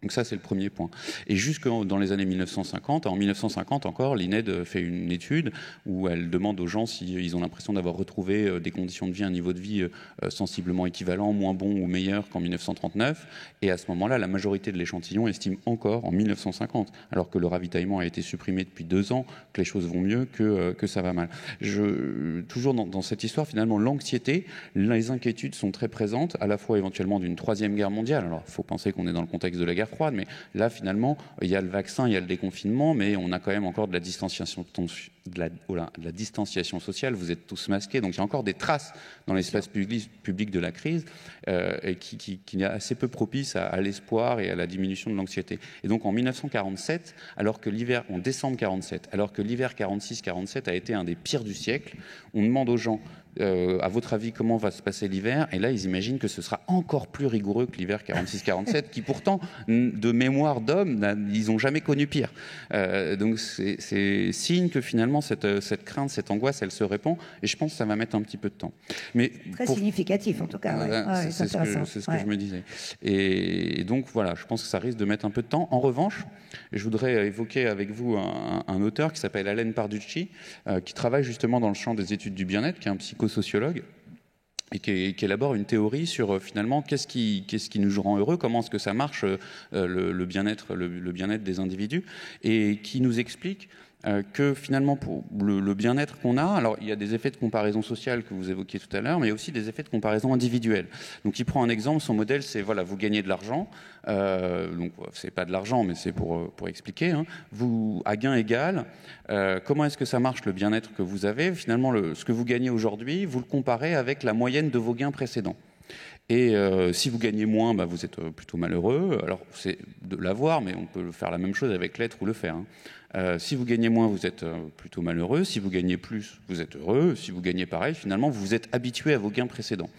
Donc ça, c'est le premier point. Et jusque dans les années 1950, en 1950 encore, l'INED fait une étude où elle demande aux gens s'ils ont l'impression d'avoir retrouvé des conditions de vie, un niveau de vie sensiblement équivalent, moins bon ou meilleur qu'en 1939. Et à ce moment-là, la majorité de l'échantillon estime encore, en 1950, alors que le ravitaillement a été supprimé depuis 2 ans, que les choses vont mieux, que ça va mal. Toujours dans cette histoire, finalement, l'anxiété, les inquiétudes sont très présentes, à la fois éventuellement d'une 3e guerre mondiale. Alors, il faut penser qu'on est dans le contexte de la guerre froide, mais là, finalement, il y a le vaccin, il y a le déconfinement, mais on a quand même encore de la distanciation, de la distanciation sociale. Vous êtes tous masqués, donc il y a encore des traces dans l'espace public de la crise qui est assez peu propice à l'espoir et à la diminution de l'anxiété. Et donc en 1947, en décembre 47, alors que l'hiver 46-47 a été un des pires du siècle, on demande aux gens à votre avis, comment va se passer l'hiver? Et là, ils imaginent que ce sera encore plus rigoureux que l'hiver 46-47, qui pourtant, de mémoire d'homme, ils n'ont jamais connu pire. Donc c'est signe que finalement, cette crainte, cette angoisse, elle se répand. Et je pense que ça va mettre un petit peu de temps. Mais très significatif, en tout cas. C'est ce que je me disais. Et donc, voilà, je pense que ça risque de mettre un peu de temps. En revanche, je voudrais évoquer avec vous un auteur qui s'appelle Alain Parducci, qui travaille justement dans le champ des études du bien-être, qui est un psychosociologue, et qui élabore une théorie sur finalement qu'est-ce qui nous rend heureux, comment est-ce que ça marche le bien-être des individus, et qui nous explique que finalement pour le bien-être qu'on a, alors il y a des effets de comparaison sociale que vous évoquiez tout à l'heure, mais il y a aussi des effets de comparaison individuelle. Donc il prend un exemple, son modèle c'est voilà, vous gagnez de l'argent, donc c'est pas de l'argent mais c'est pour expliquer, hein. Vous à gain égal, comment est-ce que ça marche le bien-être que vous avez, finalement ce que vous gagnez aujourd'hui, vous le comparez avec la moyenne de vos gains précédents. Et si vous gagnez moins, bah, vous êtes plutôt malheureux. Alors c'est de l'avoir, mais on peut faire la même chose avec l'être ou le faire, hein. Si vous gagnez moins, vous êtes plutôt malheureux. Si vous gagnez plus, vous êtes heureux. Si vous gagnez pareil, finalement, vous vous êtes habitué à vos gains précédents.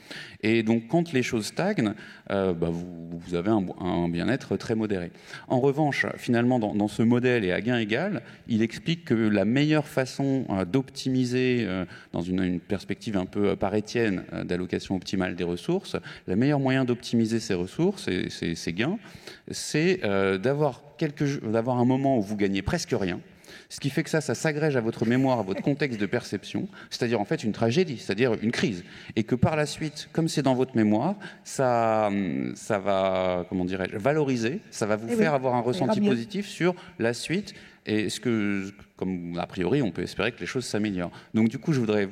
Et donc, quand les choses stagnent, vous avez un bien-être très modéré. En revanche, finalement, dans ce modèle et à gain égal, il explique que la meilleure façon d'optimiser, dans une perspective un peu parétienne d'allocation optimale des ressources, le meilleur moyen d'optimiser ces ressources et ces gains, c'est d'avoir un moment où vous gagnez presque rien, ce qui fait que ça s'agrège à votre mémoire, à votre contexte de perception, c'est-à-dire en fait une tragédie, c'est-à-dire une crise, et que par la suite, comme c'est dans votre mémoire, ça va, comment dirais-je, valoriser, ça va vous faire avoir un ressenti positif sur la suite, et comme a priori, on peut espérer que les choses s'améliorent. Donc du coup, je voudrais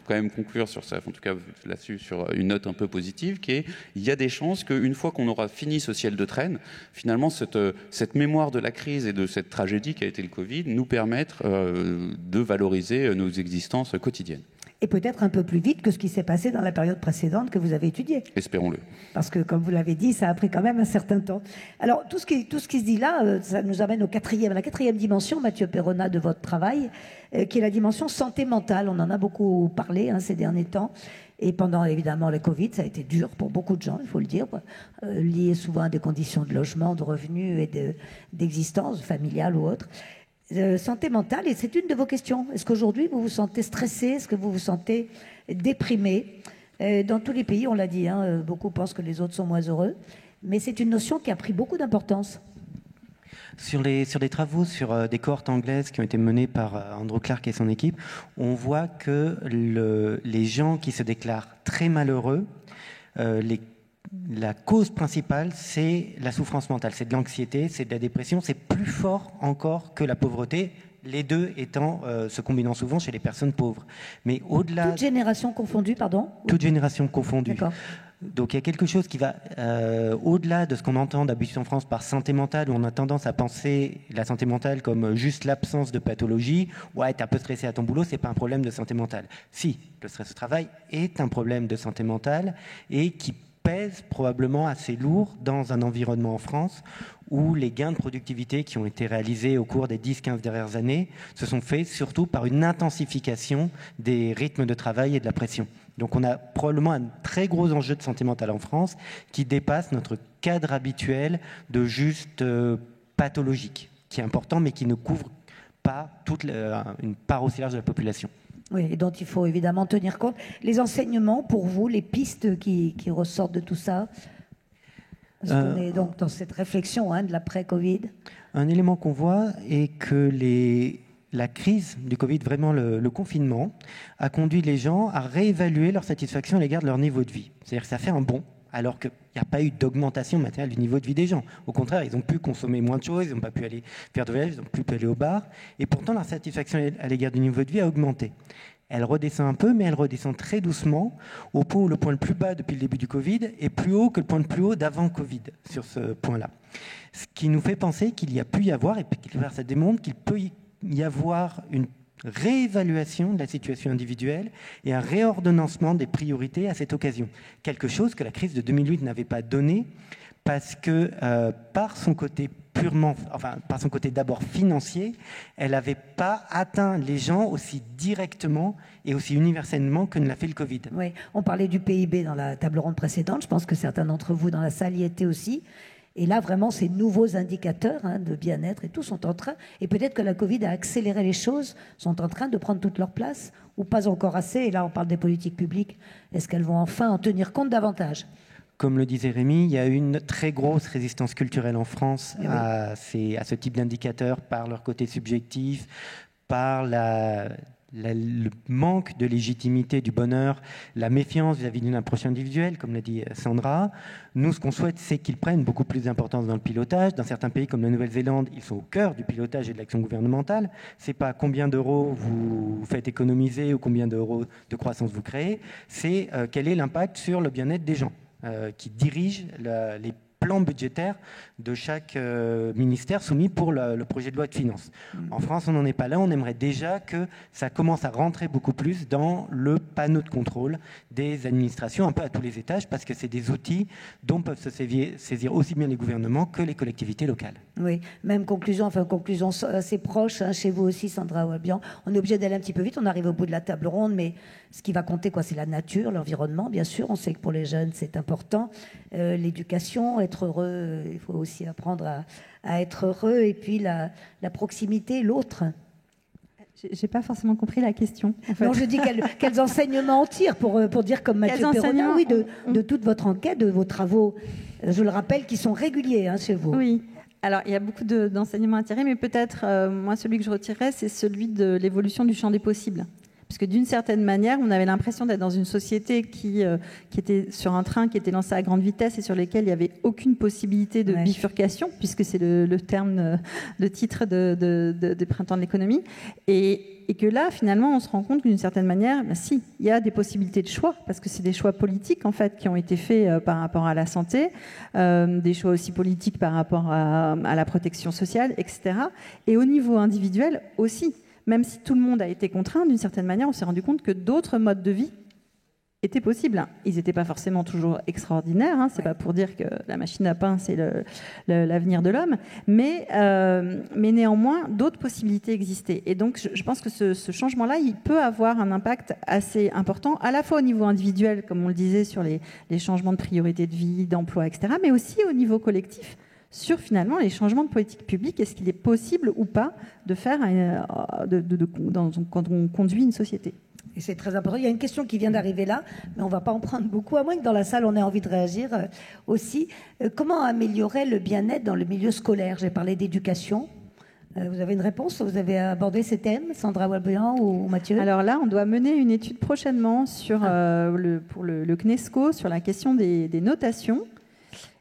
quand même conclure sur ça, en tout cas là-dessus, sur une note un peu positive, qui est il y a des chances qu'une fois qu'on aura fini ce ciel de traîne, finalement cette mémoire de la crise et de cette tragédie qui a été le Covid nous permettre de valoriser nos existences quotidiennes. Et peut-être un peu plus vite que ce qui s'est passé dans la période précédente que vous avez étudiée. Espérons-le. Parce que, comme vous l'avez dit, ça a pris quand même un certain temps. Alors, tout ce qui se dit là, ça nous amène à la quatrième dimension, Mathieu Perrona, de votre travail, qui est la dimension santé mentale. On en a beaucoup parlé ces derniers temps. Et pendant, évidemment, le Covid, ça a été dur pour beaucoup de gens, il faut le dire, lié souvent à des conditions de logement, de revenus et d'existence familiale ou autre. Santé mentale, et c'est une de vos questions. Est-ce qu'aujourd'hui vous vous sentez stressé? Est-ce que vous vous sentez déprimé? Dans tous les pays, on l'a dit, beaucoup pensent que les autres sont moins heureux, mais c'est une notion qui a pris beaucoup d'importance. Sur des travaux sur des cohortes anglaises qui ont été menées par Andrew Clark et son équipe, on voit que les gens qui se déclarent très malheureux, la cause principale, c'est la souffrance mentale, c'est de l'anxiété, c'est de la dépression, c'est plus fort encore que la pauvreté, les deux se combinant souvent chez les personnes pauvres. Mais au-delà... Toute génération confondue, pardon? Toute génération confondue. D'accord. Donc il y a quelque chose qui va au-delà de ce qu'on entend d'habitude en France par santé mentale, où on a tendance à penser la santé mentale comme juste l'absence de pathologie. Ouais, t'es un peu stressé à ton boulot, c'est pas un problème de santé mentale. Si, le stress au travail est un problème de santé mentale et qui pèse probablement assez lourd dans un environnement en France où les gains de productivité qui ont été réalisés au cours des 10-15 dernières années se sont faits surtout par une intensification des rythmes de travail et de la pression. Donc on a probablement un très gros enjeu de santé mentale en France qui dépasse notre cadre habituel de juste pathologique, qui est important mais qui ne couvre pas une part aussi large de la population. Oui, et dont il faut évidemment tenir compte. Les enseignements, pour vous, les pistes qui ressortent de tout ça, parce qu'on est donc dans cette réflexion de l'après-Covid. Un élément qu'on voit est que la crise du Covid, vraiment le confinement, a conduit les gens à réévaluer leur satisfaction à l'égard de leur niveau de vie. C'est-à-dire que ça fait un bond, alors qu'il n'y a pas eu d'augmentation matérielle du niveau de vie des gens. Au contraire, ils ont pu consommer moins de choses, ils n'ont pas pu aller faire de voyage, ils n'ont plus pu aller au bar, et pourtant leur satisfaction à l'égard du niveau de vie a augmenté. Elle redescend un peu, mais elle redescend très doucement, au point où le point le plus bas depuis le début du Covid est plus haut que le point le plus haut d'avant Covid, sur ce point-là. Ce qui nous fait penser qu'il y a pu y avoir, et ça démontre qu'il peut y avoir une réévaluation de la situation individuelle et un réordonnancement des priorités à cette occasion. Quelque chose que la crise de 2008 n'avait pas donné, parce que par son côté d'abord financier, elle n'avait pas atteint les gens aussi directement et aussi universellement que ne l'a fait le Covid. Oui, on parlait du PIB dans la table ronde précédente, je pense que certains d'entre vous dans la salle y étaient aussi. Et là, vraiment, ces nouveaux indicateurs de bien-être et tout sont en train, et peut-être que la Covid a accéléré les choses, sont en train de prendre toute leur place, ou pas encore assez, et là on parle des politiques publiques, est-ce qu'elles vont enfin en tenir compte davantage ? Comme le disait Rémi, il y a une très grosse résistance culturelle en France à ce type d'indicateurs par leur côté subjectif, par le manque de légitimité du bonheur, la méfiance vis-à-vis d'une approche individuelle, comme l'a dit Sandra. Nous, ce qu'on souhaite, c'est qu'ils prennent beaucoup plus d'importance dans le pilotage. Dans certains pays comme la Nouvelle-Zélande, ils sont au cœur du pilotage et de l'action gouvernementale. C'est pas combien d'euros vous faites économiser ou combien d'euros de croissance vous créez, c'est quel est l'impact sur le bien-être des gens qui dirigent les plans budgétaires de chaque ministère soumis pour le projet de loi de finances. En France, on n'en est pas là. On aimerait déjà que ça commence à rentrer beaucoup plus dans le panneau de contrôle des administrations, un peu à tous les étages, parce que c'est des outils dont peuvent se saisir aussi bien les gouvernements que les collectivités locales. Oui, même conclusion assez proche, hein, chez vous aussi, Sandra Walbian. On est obligé d'aller un petit peu vite, on arrive au bout de la table ronde, mais ce qui va compter, c'est la nature, l'environnement, bien sûr. On sait que pour les jeunes, c'est important. L'éducation, être heureux, il faut aussi apprendre à être heureux, et puis la proximité, l'autre. J'ai pas forcément compris la question. En fait. Non, je dis quels enseignements on tire pour dire comme Mathieu Perronin, oui, de toute votre enquête, de vos travaux, je le rappelle, qui sont réguliers chez vous. Oui. Alors, il y a beaucoup d'enseignements à tirer, mais peut-être, moi, celui que je retirerais, c'est celui de l'évolution du champ des possibles. Parce que d'une certaine manière, on avait l'impression d'être dans une société qui était sur un train qui était lancé à grande vitesse et sur lequel il n'y avait aucune possibilité de bifurcation, puisque c'est le terme, le titre de Printemps de l'économie. Et que là, finalement, on se rend compte que d'une certaine manière, si, il y a des possibilités de choix, parce que c'est des choix politiques, en fait, qui ont été faits par rapport à la santé, des choix aussi politiques par rapport à la protection sociale, etc. Et au niveau individuel aussi. Même si tout le monde a été contraint, d'une certaine manière, on s'est rendu compte que d'autres modes de vie étaient possibles. Ils n'étaient pas forcément toujours extraordinaires, c'est pas pour dire que la machine à pain, c'est l'avenir de l'homme, mais néanmoins, d'autres possibilités existaient. Et donc, je pense que ce changement-là, il peut avoir un impact assez important, à la fois au niveau individuel, comme on le disait, sur les changements de priorité de vie, d'emploi, etc., mais aussi au niveau collectif, sur finalement les changements de politique publique, est-ce qu'il est possible ou pas de faire quand on conduit une société. Et c'est très important. Il y a une question qui vient d'arriver là, mais on ne va pas en prendre beaucoup, à moins que dans la salle on ait envie de réagir aussi. Comment améliorer le bien-être dans le milieu scolaire? J'ai parlé d'éducation. Vous avez une réponse? Vous avez abordé ces thèmes, Sandra Walbian ou Mathieu? Alors là, on doit mener une étude prochainement pour le CNESCO sur la question des notations.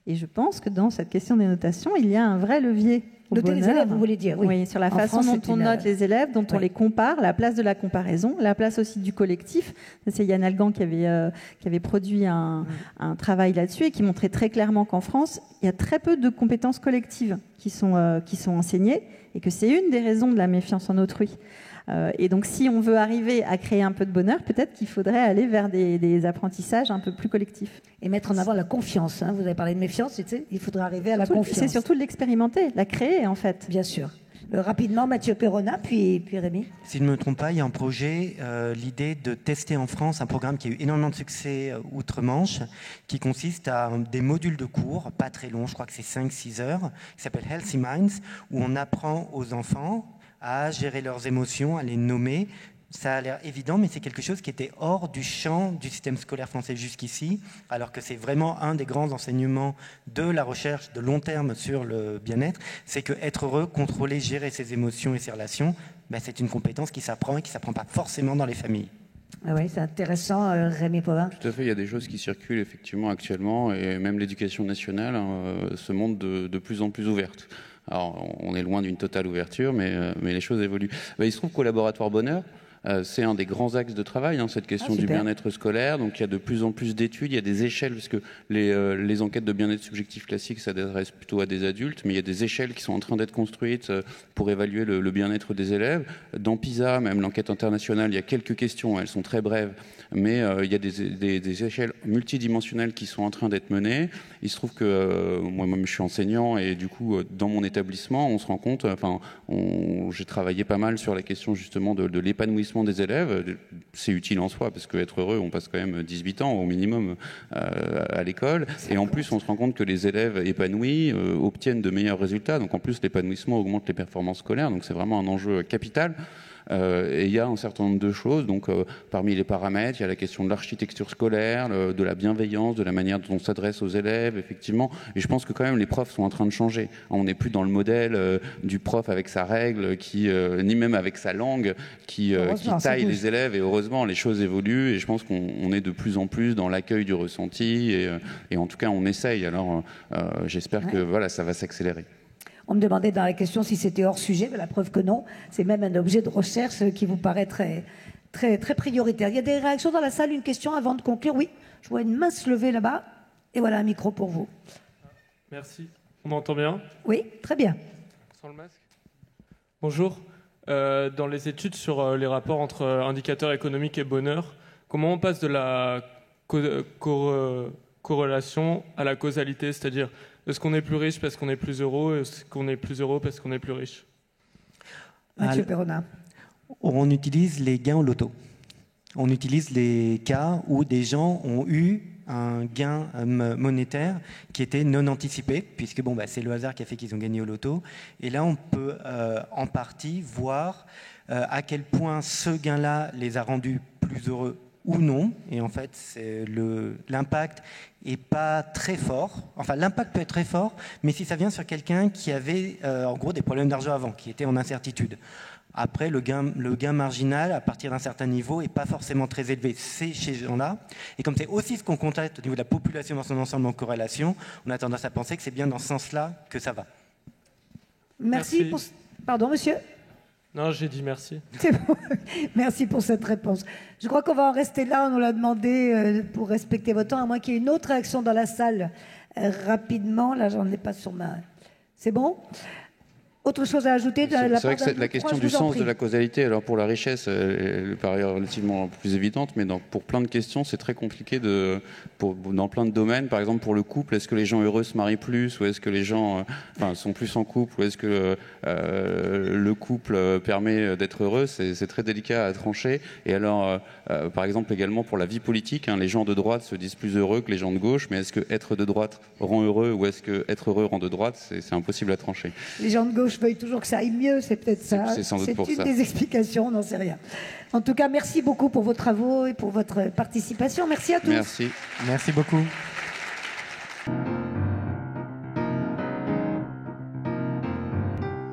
Et je pense que dans cette question des notations, il y a un vrai levier au bonheur. Noter les élèves, vous voulez dire? Oui, sur la façon dont on note les élèves, dont on les compare, la place de la comparaison, la place aussi du collectif. C'est Yann Algan qui avait produit un travail là-dessus et qui montrait très clairement qu'en France, il y a très peu de compétences collectives qui sont enseignées et que c'est une des raisons de la méfiance en autrui. Et donc, si on veut arriver à créer un peu de bonheur, peut-être qu'il faudrait aller vers des apprentissages un peu plus collectifs. Et mettre en avant la confiance. Vous avez parlé de méfiance, il faudrait arriver à la confiance. C'est surtout de l'expérimenter, la créer, en fait. Bien sûr. Rapidement, Mathieu Perronin, puis Rémi. Si je ne me trompe pas, il y a un projet, l'idée de tester en France un programme qui a eu énormément de succès outre-Manche, qui consiste à des modules de cours, pas très longs, je crois que c'est 5-6 heures, qui s'appelle Healthy Minds, où on apprend aux enfants à gérer leurs émotions, à les nommer. Ça a l'air évident, mais c'est quelque chose qui était hors du champ du système scolaire français jusqu'ici, alors que c'est vraiment un des grands enseignements de la recherche de long terme sur le bien-être, c'est que être heureux, contrôler, gérer ses émotions et ses relations, c'est une compétence qui s'apprend et qui ne s'apprend pas forcément dans les familles. Ah oui, c'est intéressant, Rémi Pauvin. Tout à fait, il y a des choses qui circulent effectivement actuellement, et même l'éducation nationale se montre de plus en plus ouverte. Alors, on est loin d'une totale ouverture, mais les choses évoluent. Il se trouve qu'au Laboratoire Bonheur, c'est un des grands axes de travail, cette question du bien-être scolaire. Donc il y a de plus en plus d'études, il y a des échelles, parce que les enquêtes de bien-être subjectif classiques s'adressent plutôt à des adultes, mais il y a des échelles qui sont en train d'être construites pour évaluer le bien-être des élèves. Dans PISA, même l'enquête internationale, il y a quelques questions, elles sont très brèves, mais il y a des échelles multidimensionnelles qui sont en train d'être menées. Il se trouve que moi-même je suis enseignant, et du coup dans mon établissement on se rend compte, j'ai travaillé pas mal sur la question justement de l'épanouissement des élèves. C'est utile en soi, parce qu'être heureux, on passe quand même 18 ans au minimum à l'école, et en plus on se rend compte que les élèves épanouis obtiennent de meilleurs résultats, donc en plus l'épanouissement augmente les performances scolaires, donc c'est vraiment un enjeu capital. Et il y a un certain nombre de choses. Donc, parmi les paramètres, il y a la question de l'architecture scolaire, de la bienveillance, de la manière dont on s'adresse aux élèves, effectivement. Et je pense que quand même les profs sont en train de changer. On n'est plus dans le modèle du prof avec sa règle, ni même avec sa langue, qui qui taille les élèves, et heureusement, les choses évoluent, et je pense qu'on est de plus en plus dans l'accueil du ressenti, et en tout cas, on essaye. Alors, j'espère que voilà, ça va s'accélérer. On me demandait dans la question si c'était hors sujet, mais la preuve que non. C'est même un objet de recherche qui vous paraît très, très, très prioritaire. Il y a des réactions dans la salle. Une question avant de conclure. Oui, je vois une main se lever là-bas. Et voilà un micro pour vous. Merci. On m'entend bien? Oui, très bien. Sans le masque? Bonjour. Dans les études sur les rapports entre indicateurs économiques et bonheur, comment on passe de la corrélation à la causalité? C'est-à-dire, est-ce qu'on est plus riche parce qu'on est plus heureux? Est-ce qu'on est plus heureux parce qu'on est plus riche? Mathieu Perrona. On utilise les gains au loto. On utilise les cas où des gens ont eu un gain monétaire qui était non anticipé, puisque bon, c'est le hasard qui a fait qu'ils ont gagné au loto. Et là, on peut en partie voir à quel point ce gain-là les a rendus plus heureux ou non. Et en fait, l'impact n'est pas très fort. Enfin, l'impact peut être très fort, mais si ça vient sur quelqu'un qui avait en gros des problèmes d'argent avant, qui était en incertitude. Après, le gain marginal, à partir d'un certain niveau, n'est pas forcément très élevé. C'est chez ces gens-là. Et comme c'est aussi ce qu'on constate au niveau de la population dans son ensemble en corrélation, on a tendance à penser que c'est bien dans ce sens-là que ça va. Merci. Pardon, monsieur? Non, j'ai dit merci. C'est bon. Merci pour cette réponse. Je crois qu'on va en rester là. On nous l'a demandé pour respecter votre temps, à moins qu'il y ait une autre réaction dans la salle rapidement. Là, j'en ai pas sur ma... C'est bon? Autre chose à ajouter? C'est vrai que la question du sens de la causalité, alors pour la richesse, elle paraît relativement plus évidente, mais pour plein de questions, c'est très compliqué dans plein de domaines. Par exemple, pour le couple, est-ce que les gens heureux se marient plus, ou est-ce que les gens sont plus en couple, ou est-ce que le couple permet d'être heureux? C'est très délicat à trancher. Et alors, par exemple, également pour la vie politique, les gens de droite se disent plus heureux que les gens de gauche, mais est-ce que être de droite rend heureux, ou est-ce que être heureux rend de droite? C'est impossible à trancher. Les gens de gauche veuillent toujours que ça aille mieux, c'est peut-être ça. C'est sans doute pour ça. C'est une des explications, on n'en sait rien. En tout cas, merci beaucoup pour vos travaux et pour votre participation. Merci à tous. Merci. Merci beaucoup.